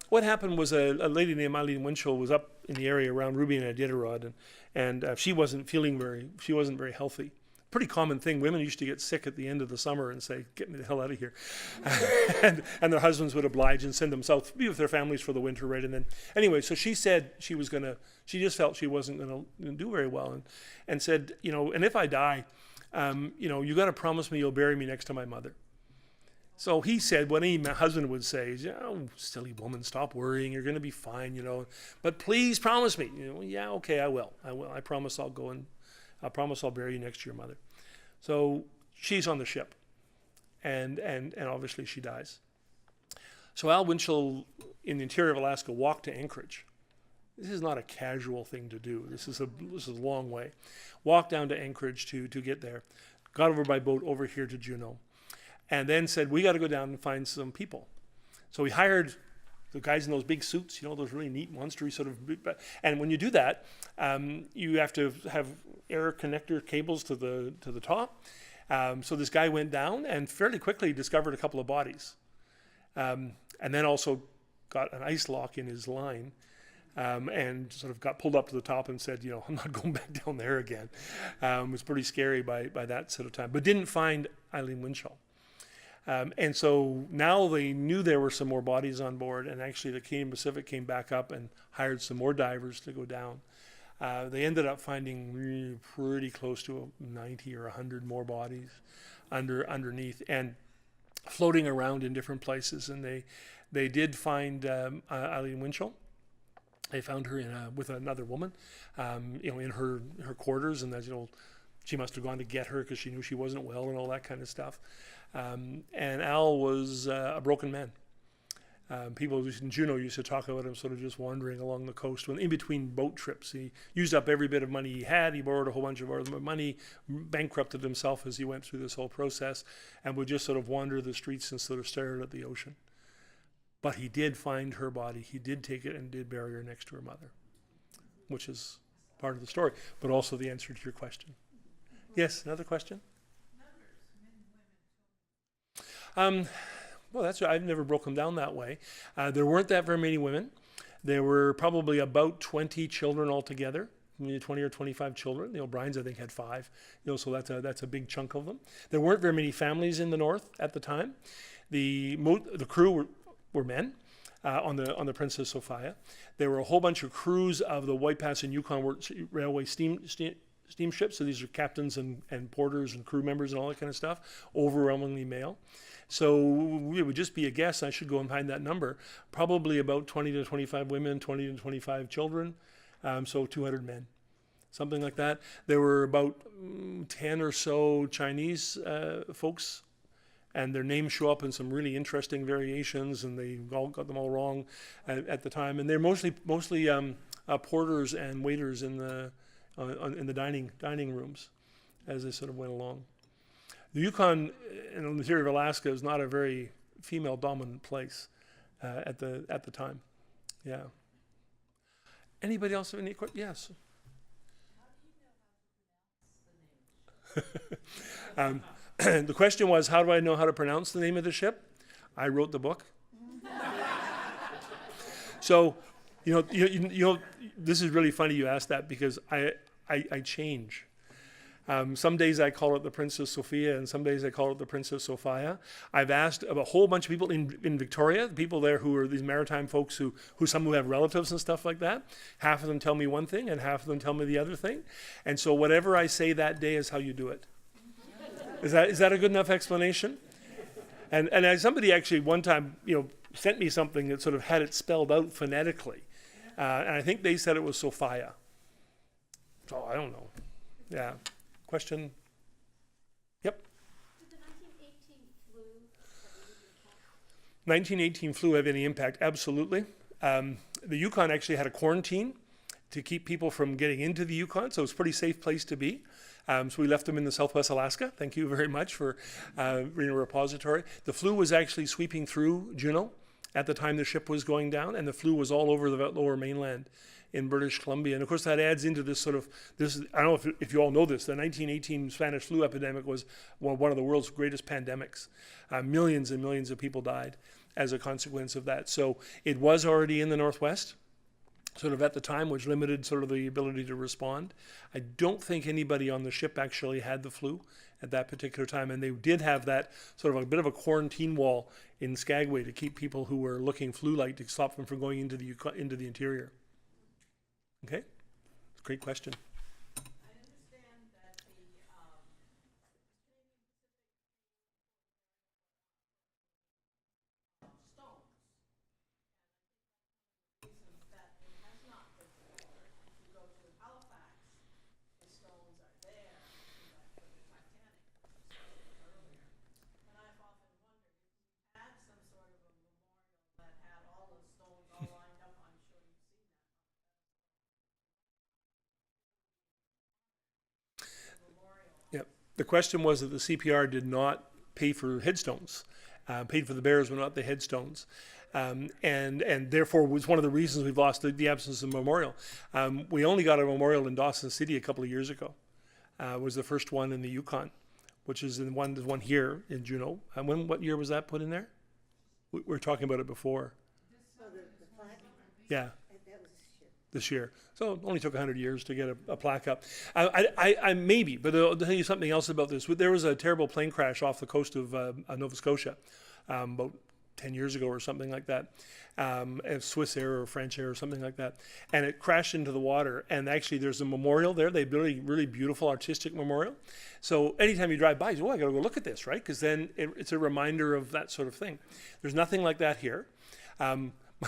What happened was a lady named Eileen Winchell was up in the area around Ruby and Iditarod, and she wasn't very healthy. Pretty common thing. Women used to get sick at the end of the summer and say, "Get me the hell out of here," and their husbands would oblige and send them south to be with their families for the winter, right? And then anyway, so she said she just felt she wasn't gonna do very well, and said, and if I die, you got to promise me you'll bury me next to my mother. So he said, what any husband would say is, "Oh, silly woman, stop worrying. You're going to be fine, But please promise me." "Yeah, okay, I will. I promise I'll go and I promise I'll bury you next to your mother." So she's on the ship, and obviously she dies. So Al Winchell in the interior of Alaska walked to Anchorage. This is not a casual thing to do. This is a long way. Walked down to Anchorage to get there. got over by boat over here to Juneau, and then said, we got to go down and find some people. So we hired the guys in those big suits, those really neat, monstery sort of, and when you do that, you have to have air connector cables to the top. So this guy went down and fairly quickly discovered a couple of bodies, and then also got an ice lock in his line, and sort of got pulled up to the top and said, I'm not going back down there again. It was pretty scary by that sort of time, but didn't find Eileen Winchell. And so now they knew there were some more bodies on board, and actually the Canadian Pacific came back up and hired some more divers to go down. They ended up finding pretty close to 90 or 100 more bodies underneath and floating around in different places. And they did find Eileen Winchell. They found her with another woman, in her quarters, and she must have gone to get her because she knew she wasn't well and all that kind of stuff. And Al was a broken man. People in Juneau used to talk about him sort of just wandering along the coast when in between boat trips. He used up every bit of money he had. He borrowed a whole bunch of other money, bankrupted himself as he went through this whole process, and would just sort of wander the streets and sort of stare at the ocean. But he did find her body. He did take it and did bury her next to her mother, which is part of the story, but also the answer to your question. Yes, another question? Well, I've never broken them down that way. There weren't that very many women. There were probably about 20 children altogether, 20 or 25 children. The O'Briens, I think, had 5. So that's a big chunk of them. There weren't very many families in the north at the time. The crew were men on the Princess Sophia. There were a whole bunch of crews of the White Pass and Yukon Railway steamships. So these are captains and porters and crew members and all that kind of stuff, overwhelmingly male. So it would just be a guess. I should go and find that number. Probably about 20 to 25 women, 20 to 25 children. So 200 men, something like that. There were about 10 or so Chinese folks, and their names show up in some really interesting variations, and they all got them all wrong at the time. And they're mostly porters and waiters in the dining rooms as they sort of went along. The Yukon in the interior of Alaska is not a very female-dominant place at the time. Yeah. Anybody else have any questions? Yes. The question was, how do I know how to pronounce the name of the ship? I wrote the book. So, this is really funny you asked that, because I change. Some days I call it the Princess Sophia, and some days I call it the Princess Sophia. I've asked a whole bunch of people in Victoria, people there who are these maritime folks who some who have relatives and stuff like that. Half of them tell me one thing, and half of them tell me the other thing. And so whatever I say that day is how you do it. Is that a good enough explanation? And somebody actually one time, sent me something that sort of had it spelled out phonetically, and I think they said it was Sophia. So I don't know. Yeah. Question? Yep. Did the 1918 flu 1918 flu have any impact? Absolutely. The Yukon actually had a quarantine to keep people from getting into the Yukon, so it's a pretty safe place to be. So we left them in the Southwest Alaska. Thank you very much for being a repository. The flu was actually sweeping through Juneau at the time the ship was going down, and the flu was all over the lower mainland in British Columbia. And of course that adds into this I don't know if you all know this, the 1918 Spanish Flu Epidemic was one of the world's greatest pandemics. Millions and millions of people died as a consequence of that. So it was already in the Northwest, sort of at the time, which limited sort of the ability to respond. I don't think anybody on the ship actually had the flu at that particular time, and they did have that sort of a bit of a quarantine wall in Skagway to keep people who were looking flu-like, to stop them from going into the interior. Okay, great question. I understand that the stones, and I think that's one of the reasons that it has not been explored. If you go to Halifax, the stones are there, like with the Titanic earlier. And I've often wondered if you had some sort of a memorial that had all the stones all lined up. I'm sure you've seen that. The question was that the CPR did not pay for headstones, paid for the bears, but not the headstones. And therefore was one of the reasons we've lost the absence of a memorial. We only got a memorial in Dawson City a couple of years ago. Was the first one in the Yukon, which is the one here in Juneau. And what year was that put in there? We were talking about it before. Yeah. This year. So it only took 100 years to get a plaque up. I maybe, but I'll tell you something else about this. There was a terrible plane crash off the coast of Nova Scotia about 10 years ago or something like that. Swiss Air or French Air or something like that. And it crashed into the water. And actually there's a memorial there. They built a really beautiful artistic memorial. So anytime you drive by, you say, oh, I got to go look at this, right? Because then it's a reminder of that sort of thing. There's nothing like that here.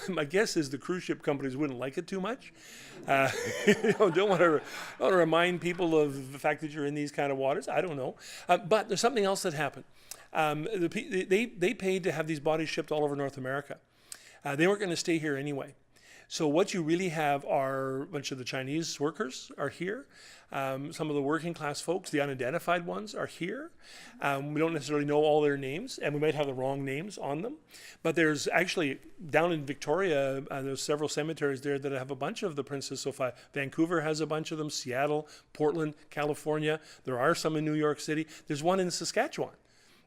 My guess is the cruise ship companies wouldn't like it too much. Don't want to remind people of the fact that you're in these kind of waters. I don't know. But there's something else that happened. They paid to have these bodies shipped all over North America. They weren't going to stay here anyway. So what you really have are a bunch of the Chinese workers are here. Some of the working class folks, the unidentified ones, are here. We don't necessarily know all their names, and we might have the wrong names on them. But there's actually, down in Victoria, there's several cemeteries there that have a bunch of the Princess Sophia. Vancouver has a bunch of them, Seattle, Portland, California. There are some in New York City. There's one in Saskatchewan.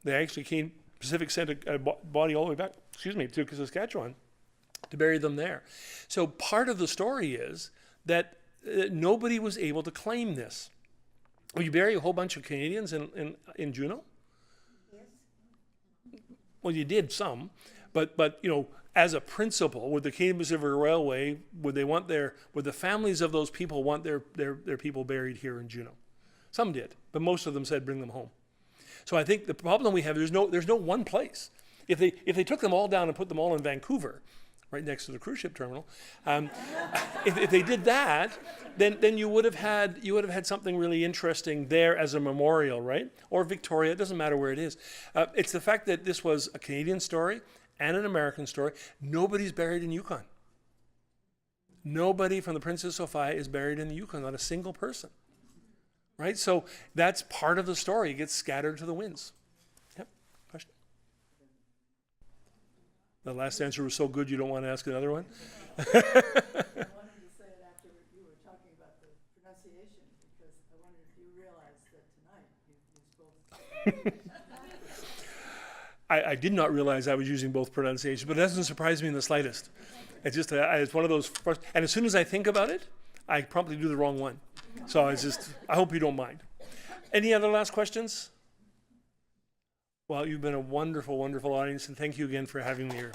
They actually Pacific sent a body all the way back, to Saskatchewan to bury them there. So part of the story is that nobody was able to claim this. Will you bury a whole bunch of Canadians in Juneau? Yes. Well, you did some, but as a principle, would the Canadian Pacific Railway, would the families of those people want their people buried here in Juneau? Some did, but most of them said bring them home. So I think the problem we have, there's no one place. If they took them all down and put them all in Vancouver, right next to the cruise ship terminal, if they did that, then you would have had something really interesting there as a memorial, right? Or Victoria, it doesn't matter where it is. It's the fact that this was a Canadian story and an American story. Nobody's buried in Yukon. Nobody from the Princess Sophia is buried in the Yukon, not a single person. Right? So that's part of the story. It gets scattered to the winds. Yep. Question? The last answer was so good you don't want to ask another one? I wanted to say it after you were talking about the pronunciation, because I wondered if you realized that tonight you spoke. I did not realize I was using both pronunciations, but it doesn't surprise me in the slightest. It's just it's one of those first, and as soon as I think about it, I promptly do the wrong one. So I hope you don't mind. Any other last questions? Well, you've been a wonderful, wonderful audience, and thank you again for having me here.